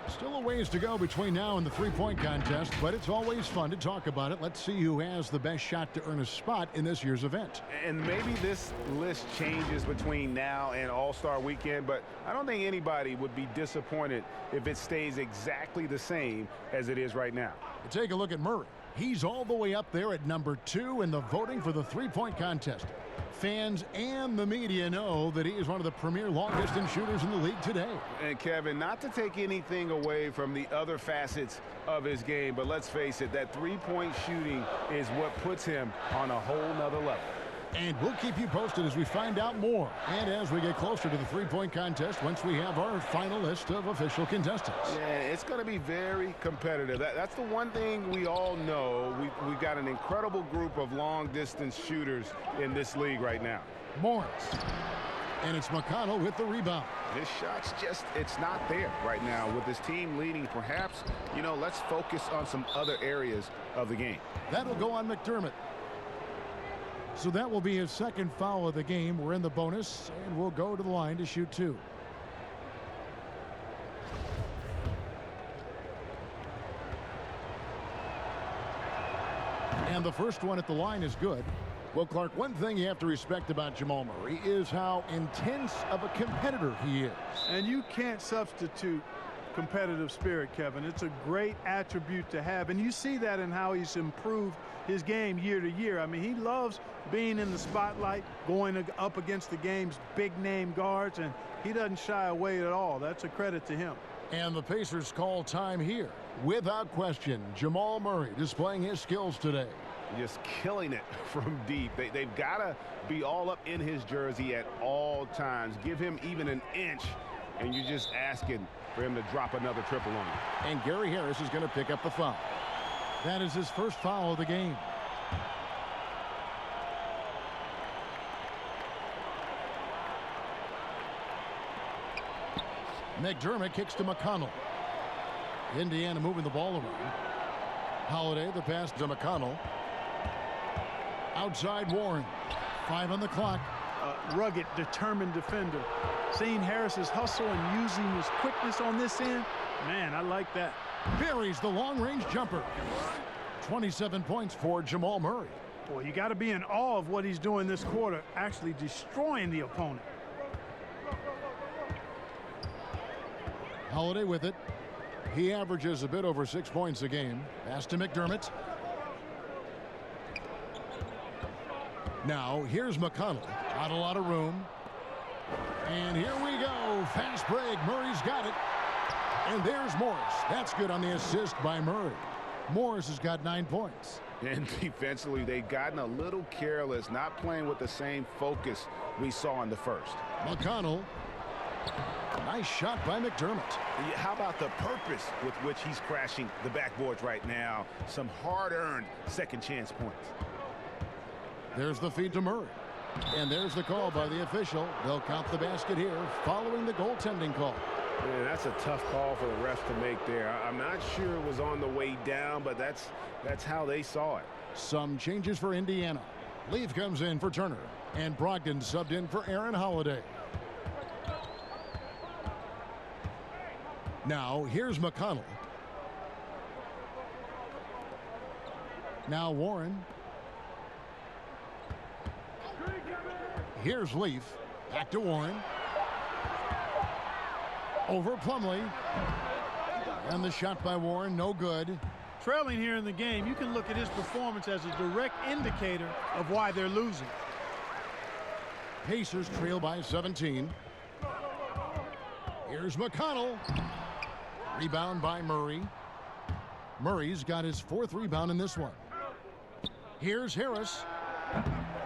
Still a ways to go between now and the three-point contest, but it's always fun to talk about it. Let's see who has the best shot to earn a spot in this year's event. And maybe this list changes between now and All-Star Weekend, but I don't think anybody would be disappointed if it stays exactly the same as it is right now. Take a look at Murray. He's all the way up there at number 2 in the voting for the three-point contest. Fans and the media know that he is one of the premier long-distance shooters in the league today. And Kevin, not to take anything away from the other facets of his game, but let's face it, that three-point shooting is what puts him on a whole nother level. And we'll keep you posted as we find out more and as we get closer to the three-point contest once we have our final list of official contestants. Yeah, it's going to be very competitive. That's the one thing we all know. We got an incredible group of long-distance shooters in this league right now. Morris. And it's McConnell with the rebound. His shot's just, it's not there right now. With his team leading, perhaps, you know, let's focus on some other areas of the game. That'll go on McDermott. So that will be his second foul of the game. We're in the bonus, and we'll go to the line to shoot 2. And the first one at the line is good. Well, Clark, one thing you have to respect about Jamal Murray is how intense of a competitor he is. And you can't substitute competitive spirit, Kevin. It's a great attribute to have, and you see that in how he's improved his game year to year. I mean, he loves being in the spotlight, going up against the game's big-name guards, and he doesn't shy away at all. That's a credit to him. And the Pacers call time here. Without question, Jamal Murray displaying his skills today. Just killing it from deep. They've got to be all up in his jersey at all times. Give him even an inch, and you're just asking for him to drop another triple on you. And Gary Harris is going to pick up the foul. That is his first foul of the game. McDermott kicks to McConnell. Indiana moving the ball around. Holiday, the pass to McConnell. Outside Warren. 5 on the clock. Rugged, determined defender. Seeing Harris's hustle and using his quickness on this end, man, I like that. Buries the long-range jumper. 27 points for Jamal Murray. Boy, you got to be in awe of what he's doing this quarter, actually destroying the opponent. Holiday with it. He averages a bit over 6 points a game. Pass to McDermott. Now, here's McConnell. Not a lot of room. And here we go. Fast break. Murray's got it. And there's Morris. That's good on the assist by Murray. Morris has got 9 points. And defensively, they've gotten a little careless, not playing with the same focus we saw in the first. McConnell. Nice shot by McDermott. How about the purpose with which he's crashing the backboards right now? Some hard-earned second chance points. There's the feed to Murray. And there's the call by the official. They'll count the basket here following the goaltending call. Man, that's a tough call for the refs to make there. I'm not sure it was on the way down, but that's how they saw it. Some changes for Indiana. Leaf comes in for Turner. And Brogdon subbed in for Aaron Holiday. Now, here's McConnell. Now Warren. Here's Leaf. Back to Warren. Over Plumlee. And the shot by Warren, no good. Trailing here in the game, you can look at his performance as a direct indicator of why they're losing. Pacers trail by 17. Here's McConnell. Rebound by Murray. Murray's got his 4th rebound in this one. Here's Harris.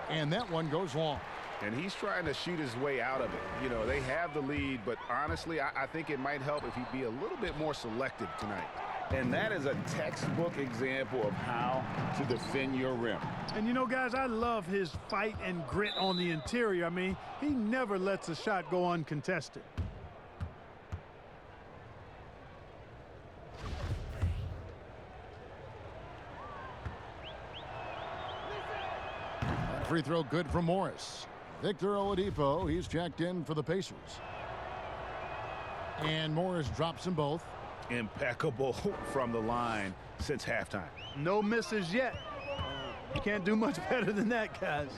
And that one goes long. And he's trying to shoot his way out of it. You know, they have the lead, but honestly, I think it might help if he'd be a little bit more selective tonight. And that is a textbook example of how to defend your rim. And you know, guys, I love his fight and grit on the interior. I mean, he never lets a shot go uncontested. Free throw good from Morris. Victor Oladipo, he's checked in for the Pacers. And Morris drops them both. Impeccable from the line since halftime. No misses yet. You can't do much better than that, guys.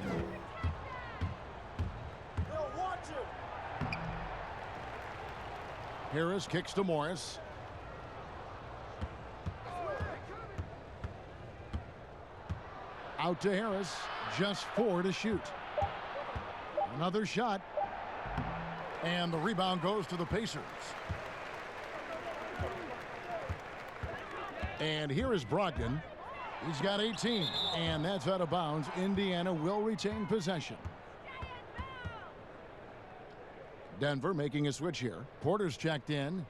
Harris kicks to Morris. Out to Harris. Just 4 to shoot. Another shot. And the rebound goes to the Pacers. And here is Brogdon. He's got 18. And that's out of bounds. Indiana will retain possession. Denver making a switch here. Porter's checked in.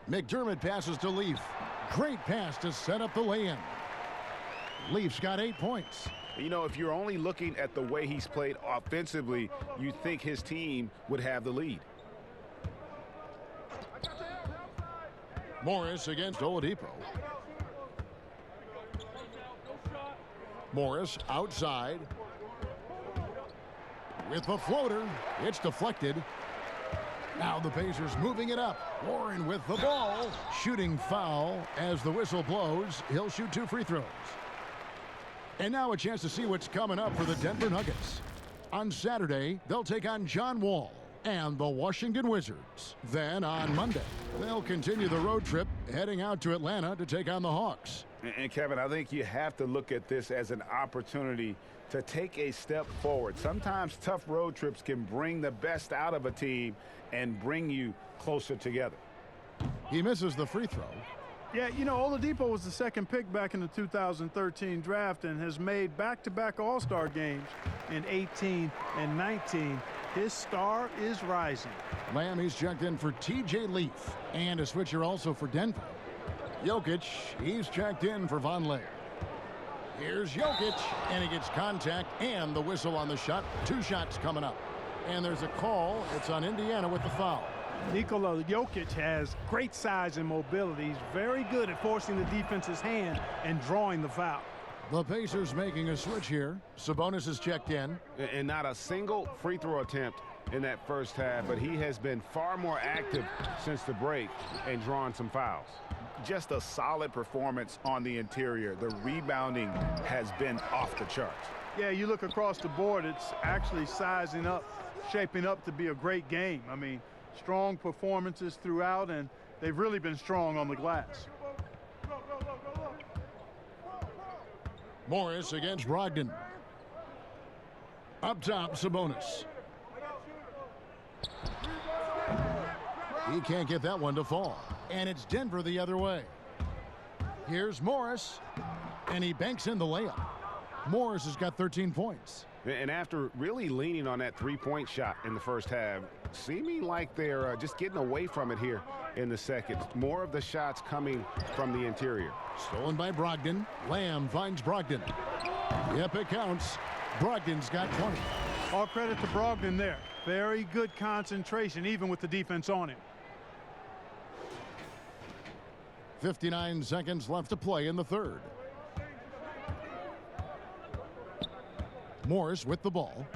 McDermott passes to Leaf. Great pass to set up the lay-in. Leafs got 8 points. You know, if you're only looking at the way he's played offensively, you think his team would have the lead. Morris against Oladipo. Morris outside. With the floater, it's deflected. Now the Pacers moving it up. Warren with the ball. Shooting foul as the whistle blows. He'll shoot 2 free throws. And now a chance to see what's coming up for the Denver Nuggets. On Saturday, they'll take on John Wall and the Washington Wizards. Then on Monday, they'll continue the road trip heading out to Atlanta to take on the Hawks. And Kevin, I think you have to look at this as an opportunity to take a step forward. Sometimes tough road trips can bring the best out of a team and bring you closer together. He misses the free throw. Yeah, you know, Oladipo was the second pick back in the 2013 draft and has made back-to-back All-Star games in 18 and 19. His star is rising. Lamb, he's checked in for TJ Leaf. And a switcher also for Denver. Jokic, he's checked in for Von Leer. Here's Jokic, and he gets contact and the whistle on the shot. 2 shots coming up. And there's a call. It's on Indiana with the foul. Nikola Jokic has great size and mobility. He's very good at forcing the defense's hand and drawing the foul. The Pacers making a switch here. Sabonis is checked in. And not a single free throw attempt in that first half, but he has been far more active since the break and drawing some fouls. Just a solid performance on the interior. The rebounding has been off the charts. Yeah, you look across the board, it's actually sizing up, shaping up to be a great game. I mean, strong performances throughout, and they've really been strong on the glass. Morris against Brogdon. Up top, Sabonis. He can't get that one to fall. And it's Denver the other way. Here's Morris. And he banks in the layup. Morris has got 13 points. And after really leaning on that three-point shot in the first half, seeming like they're just getting away from it here in the second. More of the shots coming from the interior. Stolen by Brogdon. Lamb finds Brogdon. Yep, it counts. Brogdon's got 20. All credit to Brogdon there. Very good concentration, even with the defense on him. 59 seconds left to play in the third. Morris with the ball.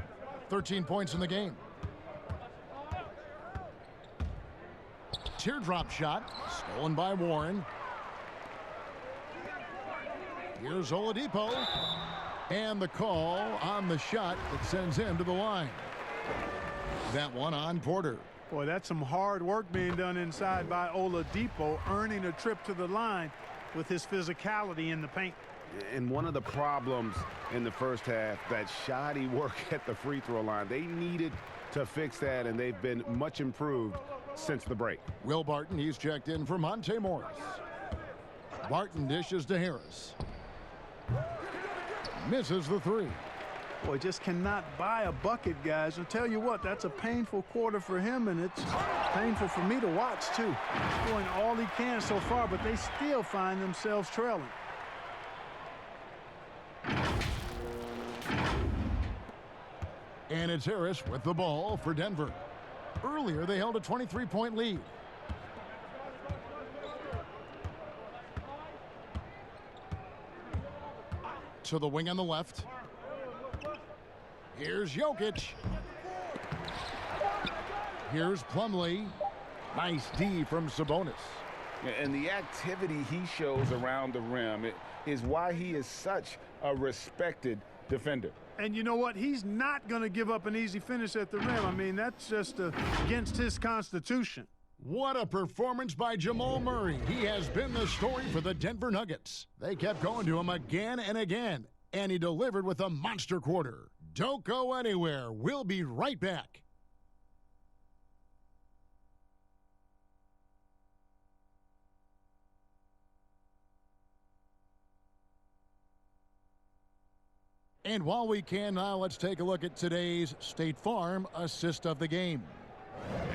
13 points in the game. Teardrop shot. Stolen by Warren. Here's Oladipo. And the call on the shot that sends him to the line. That one on Porter. Boy, that's some hard work being done inside by Oladipo, earning a trip to the line with his physicality in the paint. And one of the problems in the first half, that shoddy work at the free throw line. They needed to fix that, and they've been much improved since the break. Will Barton, he's checked in for Monte Morris. Barton dishes to Harris. Misses the three. Boy, just cannot buy a bucket, guys. I'll tell you what, that's a painful quarter for him, and it's painful for me to watch, too. He's doing all he can so far, but they still find themselves trailing. And it's Harris with the ball for Denver. Earlier, they held a 23-point lead. To the wing on the left. Here's Jokic. Here's Plumlee. Nice D from Sabonis. And the activity he shows around the rim is why he is such a respected defender. And you know what? He's not going to give up an easy finish at the rim. I mean, that's just against his constitution. What a performance by Jamal Murray. He has been the story for the Denver Nuggets. They kept going to him again and again, and he delivered with a monster quarter. Don't go anywhere. We'll be right back. And while we can now, let's take a look at today's State Farm assist of the game.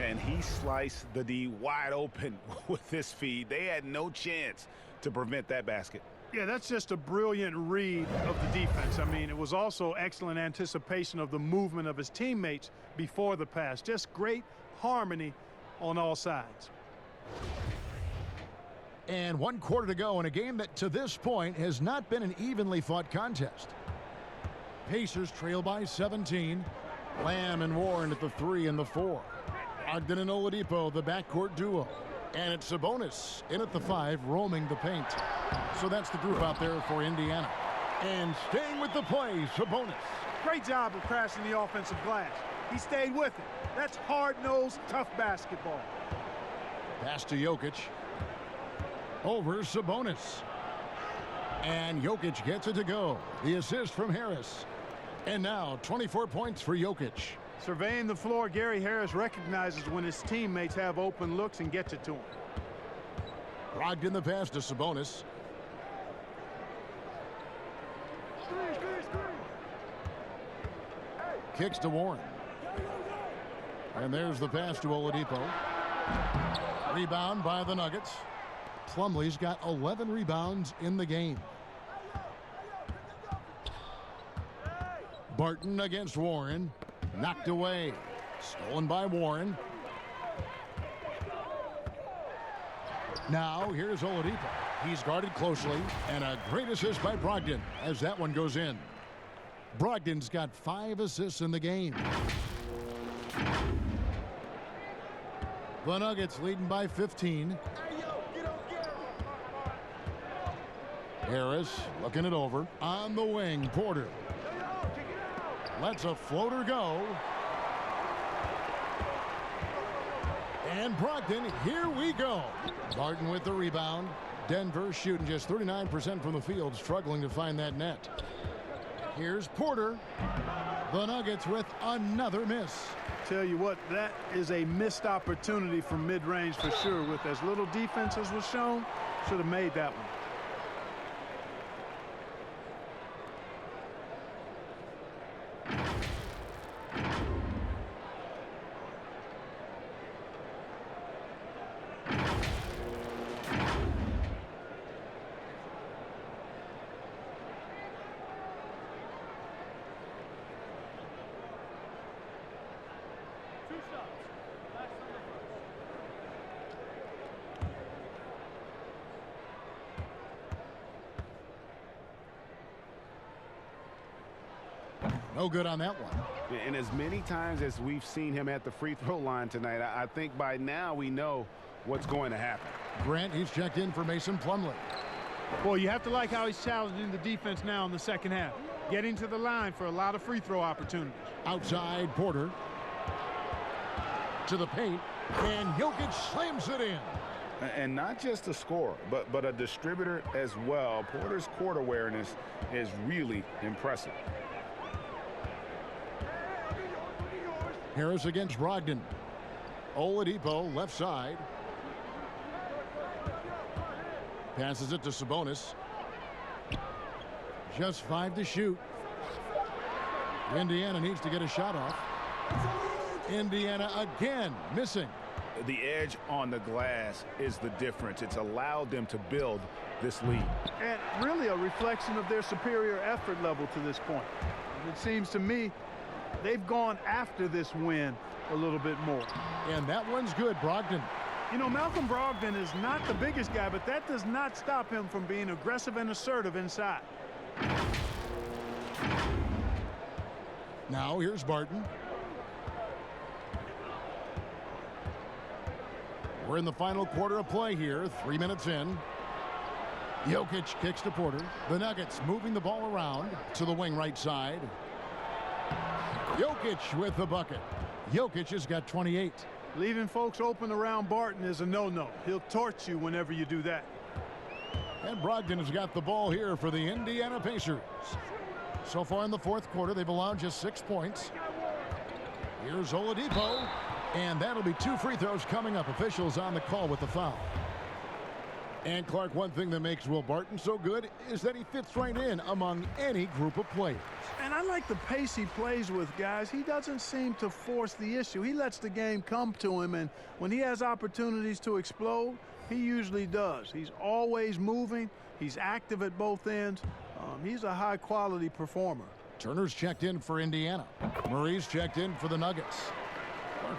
And he sliced the D wide open with this feed. They had no chance to prevent that basket. Yeah, that's just a brilliant read of the defense. I mean, it was also excellent anticipation of the movement of his teammates before the pass. Just great harmony on all sides. And 1 quarter to go in a game that to this point has not been an evenly fought contest. Pacers trail by 17. Lamb and Warren at the 3 and the 4. Ogden and Oladipo, the backcourt duo. And it's Sabonis in at the 5, roaming the paint. So that's the group out there for Indiana. And staying with the play, Sabonis. Great job of crashing the offensive glass. He stayed with it. That's hard-nosed, tough basketball. Pass to Jokic. Over Sabonis. And Jokic gets it to go. The assist from Harris. And now 24 points for Jokic. Surveying the floor, Gary Harris recognizes when his teammates have open looks and gets it to him. Brogdon the pass to Sabonis. Kicks to Warren. And there's the pass to Oladipo. Rebound by the Nuggets. Plumlee's got 11 rebounds in the game. Barton against Warren. Knocked away. Stolen by Warren. Now here's Oladipo. He's guarded closely. And a great assist by Brogdon as that one goes in. Brogdon's got 5 assists in the game. The Nuggets leading by 15. Harris looking it over. On the wing, Porter. Lets a floater go. And Brogdon, here we go. Barton with the rebound. Denver shooting just 39% from the field, struggling to find that net. Here's Porter. The Nuggets with another miss. Tell you what, that is a missed opportunity from mid-range for sure. With as little defense as was shown, should have made that one. No good on that one. And as many times as we've seen him at the free throw line tonight, I think by now we know what's going to happen. Grant, he's checked in for Mason Plumlee. Boy, you have to like how he's challenging the defense now in the second half. Getting to the line for a lot of free throw opportunities. Outside, Porter. To the paint. And Jokic slams it in. And not just a scorer, but a distributor as well. Porter's court awareness is really impressive. Harris against Brogdon. Oladipo left side. Passes it to Sabonis. Just 5 to shoot. Indiana needs to get a shot off. Indiana again missing. The edge on the glass is the difference. It's allowed them to build this lead. And really a reflection of their superior effort level to this point. It seems to me they've gone after this win a little bit more. And that one's good, Brogdon. You know, Malcolm Brogdon is not the biggest guy, but that does not stop him from being aggressive and assertive inside. Now here's Barton. We're in the final quarter of play here, 3 minutes in. Jokic kicks to Porter. The Nuggets moving the ball around to the wing right side. Jokic with the bucket. Jokic has got 28. Leaving folks open around Barton is a no-no. He'll torch you whenever you do that. And Brogdon has got the ball here for the Indiana Pacers. So far in the fourth quarter, they've allowed just 6 points. Here's Oladipo. And that'll be 2 free throws coming up. Officials on the call with the foul. And Clark, one thing that makes Will Barton so good is that he fits right in among any group of players. And I like the pace he plays with, guys. He doesn't seem to force the issue. He lets the game come to him, and when he has opportunities to explode, he usually does. He's always moving. He's active at both ends. He's a high-quality performer. Turner's checked in for Indiana. Murray's checked in for the Nuggets.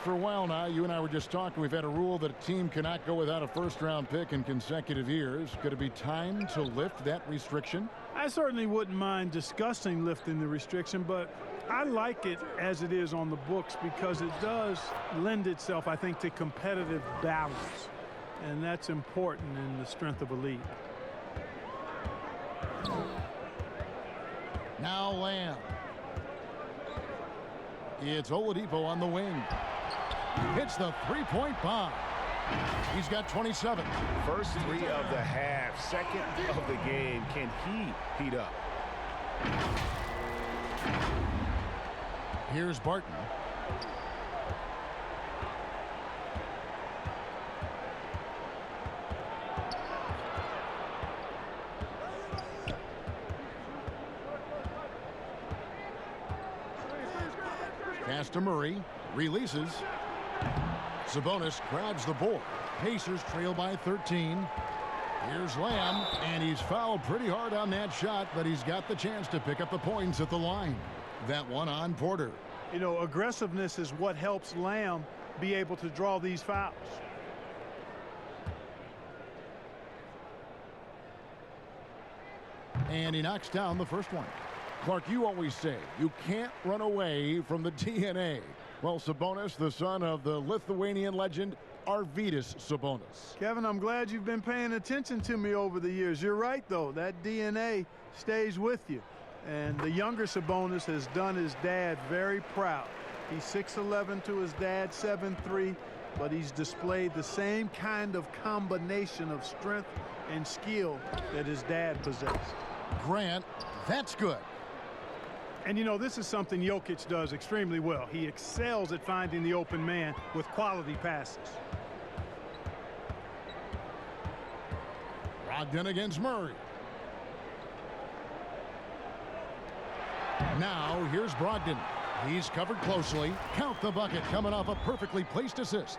For a while now, you and I were just talking, we've had a rule that a team cannot go without a first-round pick in consecutive years. Could it be time to lift that restriction? I certainly wouldn't mind discussing lifting the restriction, but I like it as it is on the books because it does lend itself, I think, to competitive balance. And that's important in the strength of a league. Now Lamb. It's Oladipo on the wing. Hits the three-point bomb. He's got 27. First three of the half, second of the game. Can he heat up? Here's Barton. Pass to Murray. Releases. Sabonis grabs the board. Pacers trail by 13. Here's Lamb, and he's fouled pretty hard on that shot, but he's got the chance to pick up the points at the line. That one on Porter. You know, aggressiveness is what helps Lamb be able to draw these fouls. And he knocks down the first one. Clark, you always say you can't run away from the DNA. Well, Sabonis, the son of the Lithuanian legend Arvydas Sabonis. Kevin, I'm glad you've been paying attention to me over the years. You're right, though. That DNA stays with you. And the younger Sabonis has done his dad very proud. He's 6'11" to his dad, 7'3", but he's displayed the same kind of combination of strength and skill that his dad possessed. Grant, that's good. And, you know, this is something Jokic does extremely well. He excels at finding the open man with quality passes. Brogdon against Murray. Now, here's Brogdon. He's covered closely. Count the bucket coming off a perfectly placed assist.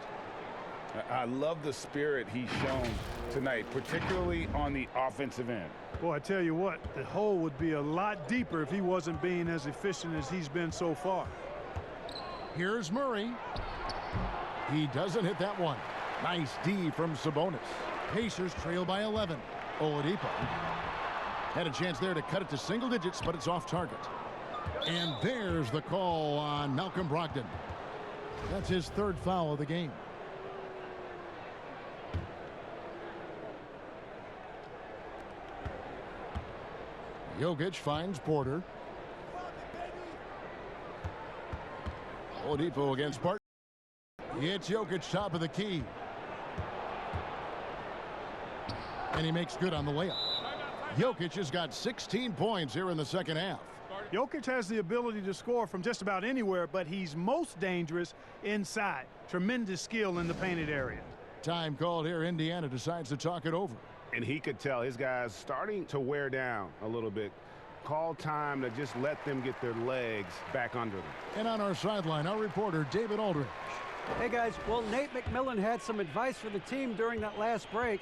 I love the spirit he's shown tonight, particularly on the offensive end. Well, I tell you what, the hole would be a lot deeper if he wasn't being as efficient as he's been so far. Here's Murray. He doesn't hit that one. Nice D from Sabonis. Pacers trail by 11. Oladipo had a chance there to cut it to single digits, but it's off target. And there's the call on Malcolm Brogdon. That's his third foul of the game. Jokic finds Porter. Oladipo against Barton. It's Jokic top of the key. And he makes good on the layup. Jokic has got 16 points here in the second half. Jokic has the ability to score from just about anywhere, but he's most dangerous inside. Tremendous skill in the painted area. Time called here. Indiana decides to talk it over. And he could tell his guys starting to wear down a little bit. Call time to just let them get their legs back under them. And on our sideline, our reporter, David Aldridge. Hey, guys. Well, Nate McMillan had some advice for the team during that last break.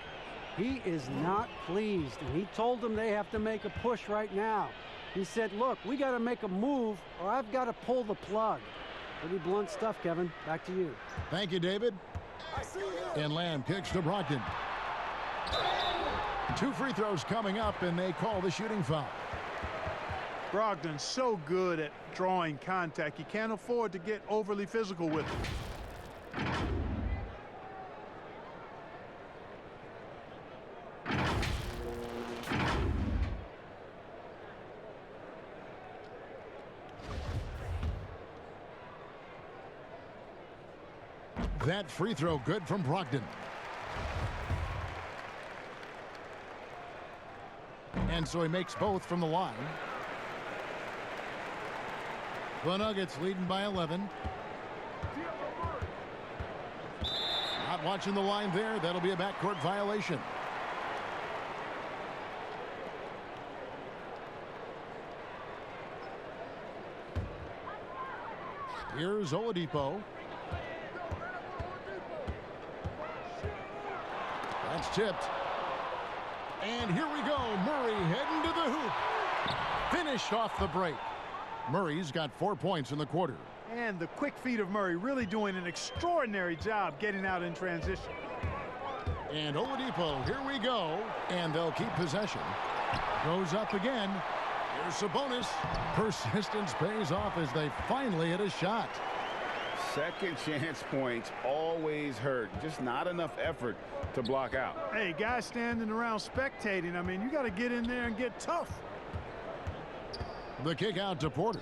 He is not pleased, and he told them they have to make a push right now. He said, look, we got to make a move, or I've got to pull the plug. Pretty blunt stuff, Kevin. Back to you. Thank you, David. And Lamb kicks to Brogdon. 2 free throws coming up, and they call the shooting foul. Brogdon's so good at drawing contact. He can't afford to get overly physical with him. That free throw good from Brogdon. And so he makes both from the line. The Nuggets leading by 11. Not watching the line there. That'll be a backcourt violation. Here's Oladipo. That's tipped. And here we go. Murray heading to the hoop. Finished off the break. Murray's got 4 points in the quarter. And the quick feet of Murray really doing an extraordinary job getting out in transition. And Oladipo, here we go. And they'll keep possession. Goes up again. Here's Sabonis. Persistence pays off as they finally hit a shot. Second chance points always hurt. Just not enough effort to block out. Hey, guys standing around spectating. I mean, you got to get in there and get tough. The kick out to Porter.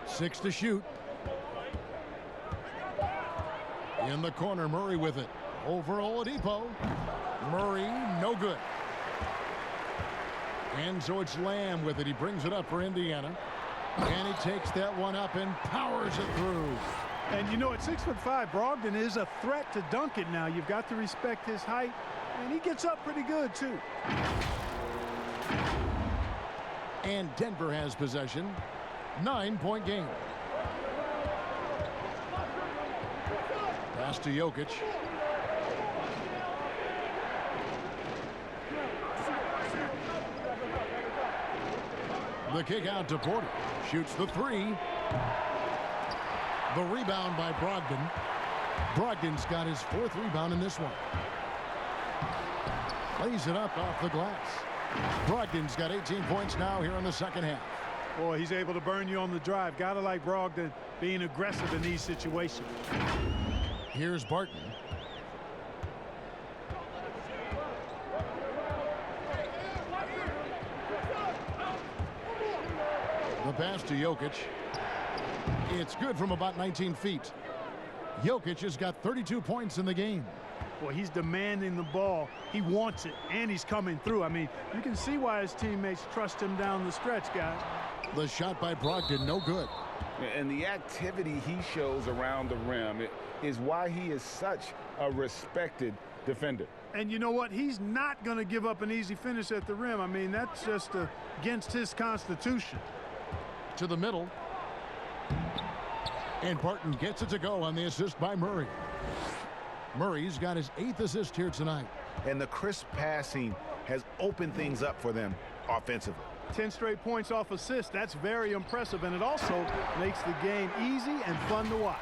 Six to shoot. In the corner, Murray with it. Over Oladipo. Murray, no good. And so it's Lamb with it. He brings it up for Indiana. And he takes that one up and powers it through. And you know, at 6'5", Brogdon is a threat to dunk it now. You've got to respect his height. And he gets up pretty good, too. And Denver has possession. 9-point game. Pass to Jokic. The kick out to Porter. Shoots the three. The rebound by Brogdon. Brogdon's got his 4th rebound in this one. Lays it up off the glass. Brogdon's got 18 points now here in the second half. Boy, he's able to burn you on the drive. Gotta like Brogdon being aggressive in these situations. Here's Barton. The pass to Jokic. It's good from about 19 feet. Jokic has got 32 points in the game. Boy, he's demanding the ball. He wants it, and he's coming through. I mean, you can see why his teammates trust him down the stretch, guys. The shot by Brogdon, no good. And the activity he shows around the rim is why he is such a respected defender. And you know what? He's not going to give up an easy finish at the rim. I mean, that's just against his constitution. To the middle. And Barton gets it to go on the assist by Murray. Murray's got his 8th assist here tonight. And the crisp passing has opened things up for them offensively. 10 straight points off assists. That's very impressive, and it also makes the game easy and fun to watch.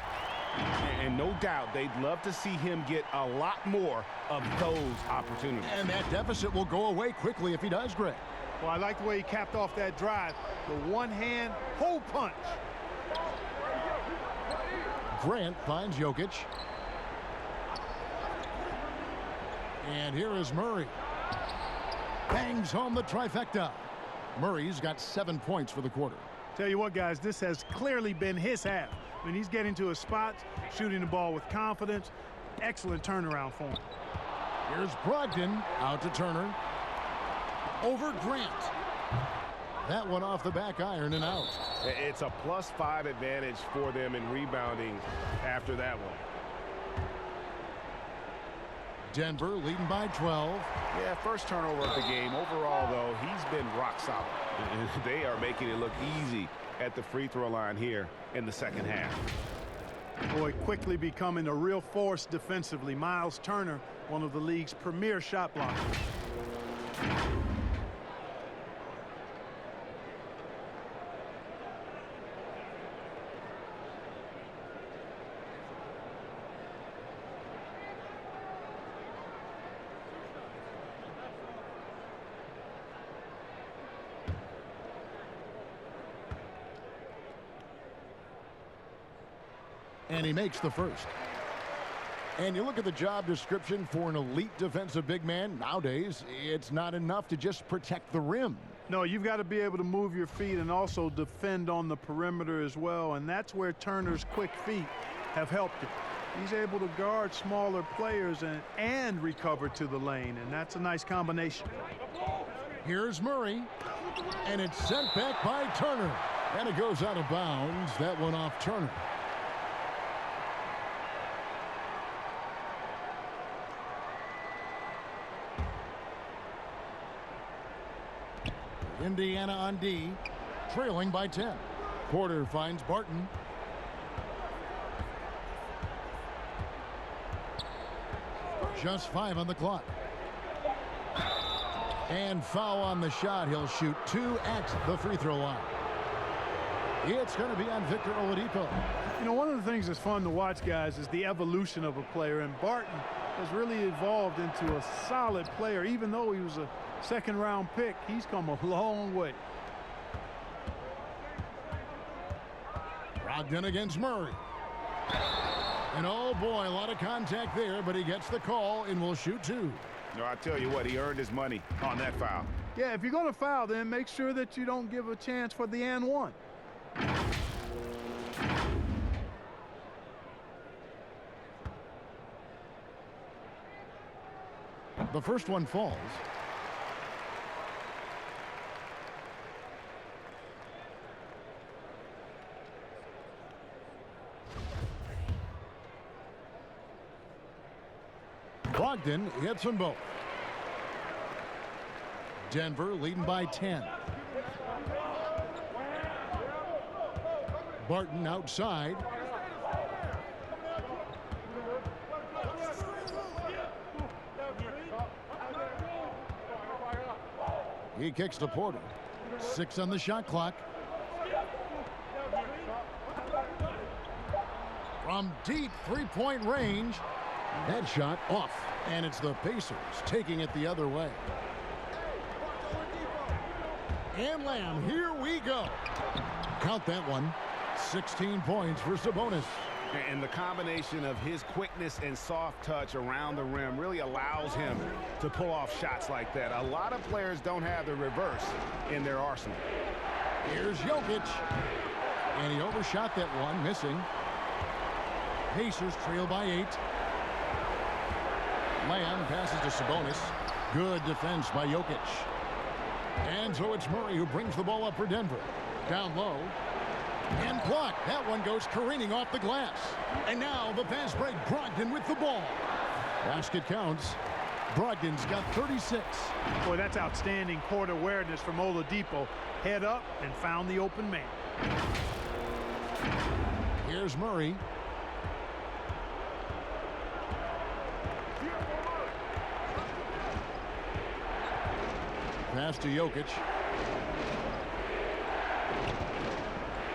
And no doubt they'd love to see him get a lot more of those opportunities. And that deficit will go away quickly if he does, Greg. Well, I like the way he capped off that drive. The one-hand hole punch. Grant finds Jokic. And here is Murray. Bangs home the trifecta. Murray's got 7 points for the quarter. Tell you what, guys, this has clearly been his half. When he's getting to his spots, shooting the ball with confidence. Excellent turnaround for him. Here's Brogdon out to Turner. Over Grant. That one off the back iron and out. It's a +5 advantage for them in rebounding after that one. Denver leading by 12. Yeah, first turnover of the game. Overall, though, he's been rock solid. They are making it look easy at the free throw line here in the second half. Boy, quickly becoming a real force defensively. Miles Turner, one of the league's premier shot blockers. And he makes the first. And you look at the job description for an elite defensive big man. Nowadays, it's not enough to just protect the rim. No, you've got to be able to move your feet and also defend on the perimeter as well. And that's where Turner's quick feet have helped him. He's able to guard smaller players and recover to the lane. And that's a nice combination. Here's Murray. And it's sent back by Turner. And it goes out of bounds. That one off Turner. Indiana on D, trailing by 10. Porter finds Barton. Just 5 on the clock. And foul on the shot. He'll shoot 2 at the free throw line. It's going to be on Victor Oladipo. You know, one of the things that's fun to watch, guys, is the evolution of a player. And Barton has really evolved into a solid player. Even though he was a second-round pick, he's come a long way. Brogdon against Murray. And oh boy, a lot of contact there, but he gets the call and will shoot 2. No, I tell you what, he earned his money on that foul. Yeah, if you're going to foul, then make sure that you don't give a chance for the and one. The first one falls. Brogdon hits them both. Denver leading by 10. Barton outside. He kicks to Porter. 6 on the shot clock. From deep three-point range. That shot off. And it's the Pacers taking it the other way. And Lamb, here we go. Count that one. 16 points for Sabonis. And the combination of his quickness and soft touch around the rim really allows him to pull off shots like that. A lot of players don't have the reverse in their arsenal. Here's Jokic. And he overshot that one, missing. Pacers trail by 8. Lamb passes to Sabonis. Good defense by Jokic. And so it's Murray who brings the ball up for Denver. Down low. And blocked. That one goes careening off the glass. And now the fast break. Brogdon with the ball. Basket counts. Brogdon's got 36. Boy, that's outstanding court awareness from Oladipo. Head up and found the open man. Here's Murray. Pass to Jokic.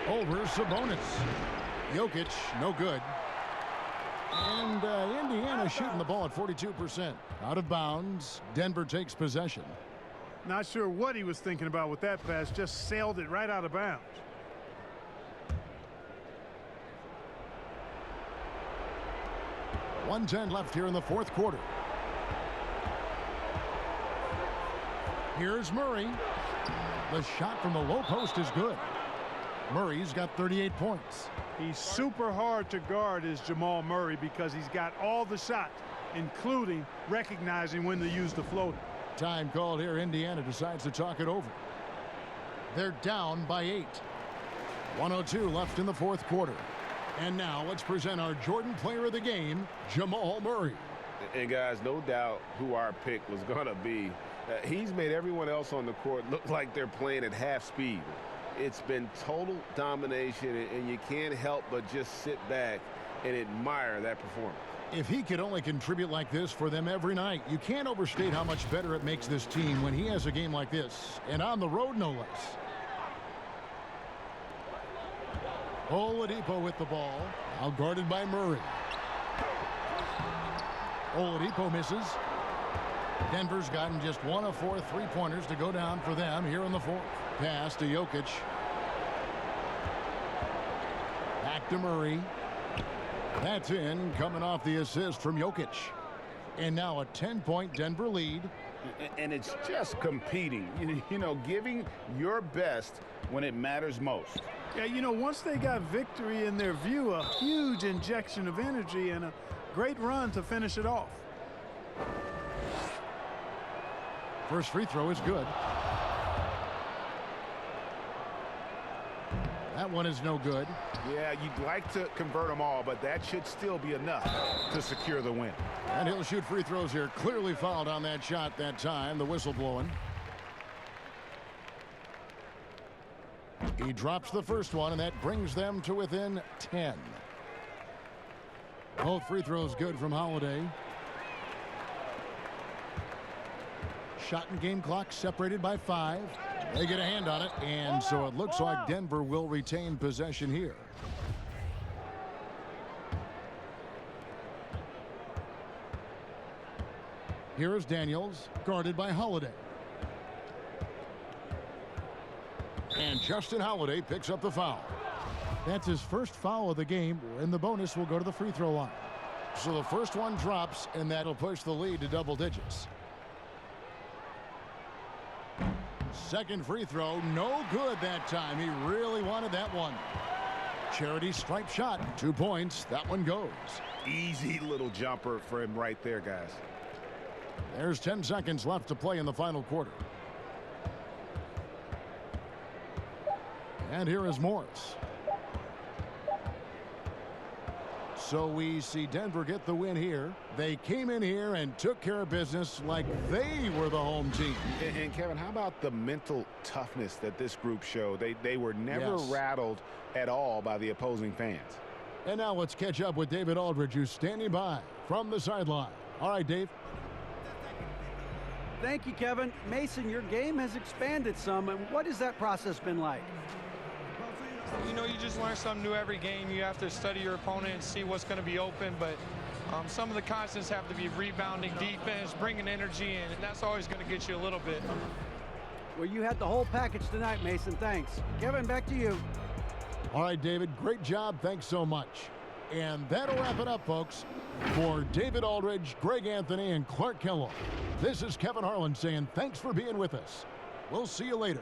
Over Sabonis. Jokic, no good. And Indiana shooting the ball at 42%. Out of bounds. Denver takes possession. Not sure what he was thinking about with that pass. Just sailed it right out of bounds. .110 left here in the fourth quarter. Here's Murray. The shot from the low post is good. Murray's got 38 points. He's super hard to guard, is Jamal Murray, because he's got all the shots, including recognizing when to use the floater. Time called here. Indiana decides to talk it over. They're down by 8. 1:02 left in the fourth quarter. And now let's present our Jordan Player of the Game, Jamal Murray. And guys, no doubt who our pick was going to be. He's made everyone else on the court look like they're playing at half speed. It's been total domination, and you can't help but just sit back and admire that performance. If he could only contribute like this for them every night, you can't overstate how much better it makes this team when he has a game like this, and on the road no less. Oladipo with the ball, now guarded by Murray. Oladipo misses. Denver's gotten just 1 of 4 three-pointers to go down for them here in the fourth. Pass to Jokic. Back to Murray. That's in, coming off the assist from Jokic. And now a 10-point Denver lead. And it's just competing, you know, giving your best when it matters most. Yeah, you know, once they got victory in their view, a huge injection of energy and a great run to finish it off. First free throw is good. That one is no good. Yeah, you'd like to convert them all, but that should still be enough to secure the win. And he'll shoot free throws here. Clearly fouled on that shot that time. The whistle blowing. He drops the first one, and that brings them to within 10. Both free throws good from Holiday. Shot and game clock separated by 5. They get a hand on it, and so it looks like Denver will retain possession here. Here is Daniels, guarded by Holiday. And Justin Holiday picks up the foul. That's his first foul of the game, and the bonus will go to the free throw line. So the first one drops, and that'll push the lead to double digits. Second free throw, no good that time. He really wanted that one. Charity stripe shot, 2 points. That one goes. Easy little jumper for him right there, guys. There's 10 seconds left to play in the final quarter. And here is Morris. So we see Denver get the win here. They came in here and took care of business like they were the home team. And Kevin, how about the mental toughness that this group showed? They were never rattled at all by the opposing fans. And now let's catch up with David Aldridge, who's standing by from the sideline. All right, Dave. Thank you, Kevin. Mason, your game has expanded some, and what has that process been like? You know, you just learn something new every game. You have to study your opponent and see what's going to be open, but some of the constants have to be rebounding, defense, bringing energy in, and that's always going to get you a little bit. Well, you had the whole package tonight, Mason. Thanks. Kevin, back to you. All right, David, great job. Thanks so much. And that'll wrap it up, folks. For David Aldridge, Greg Anthony, and Clark Kellogg, this is Kevin Harlan saying thanks for being with us. We'll see you later.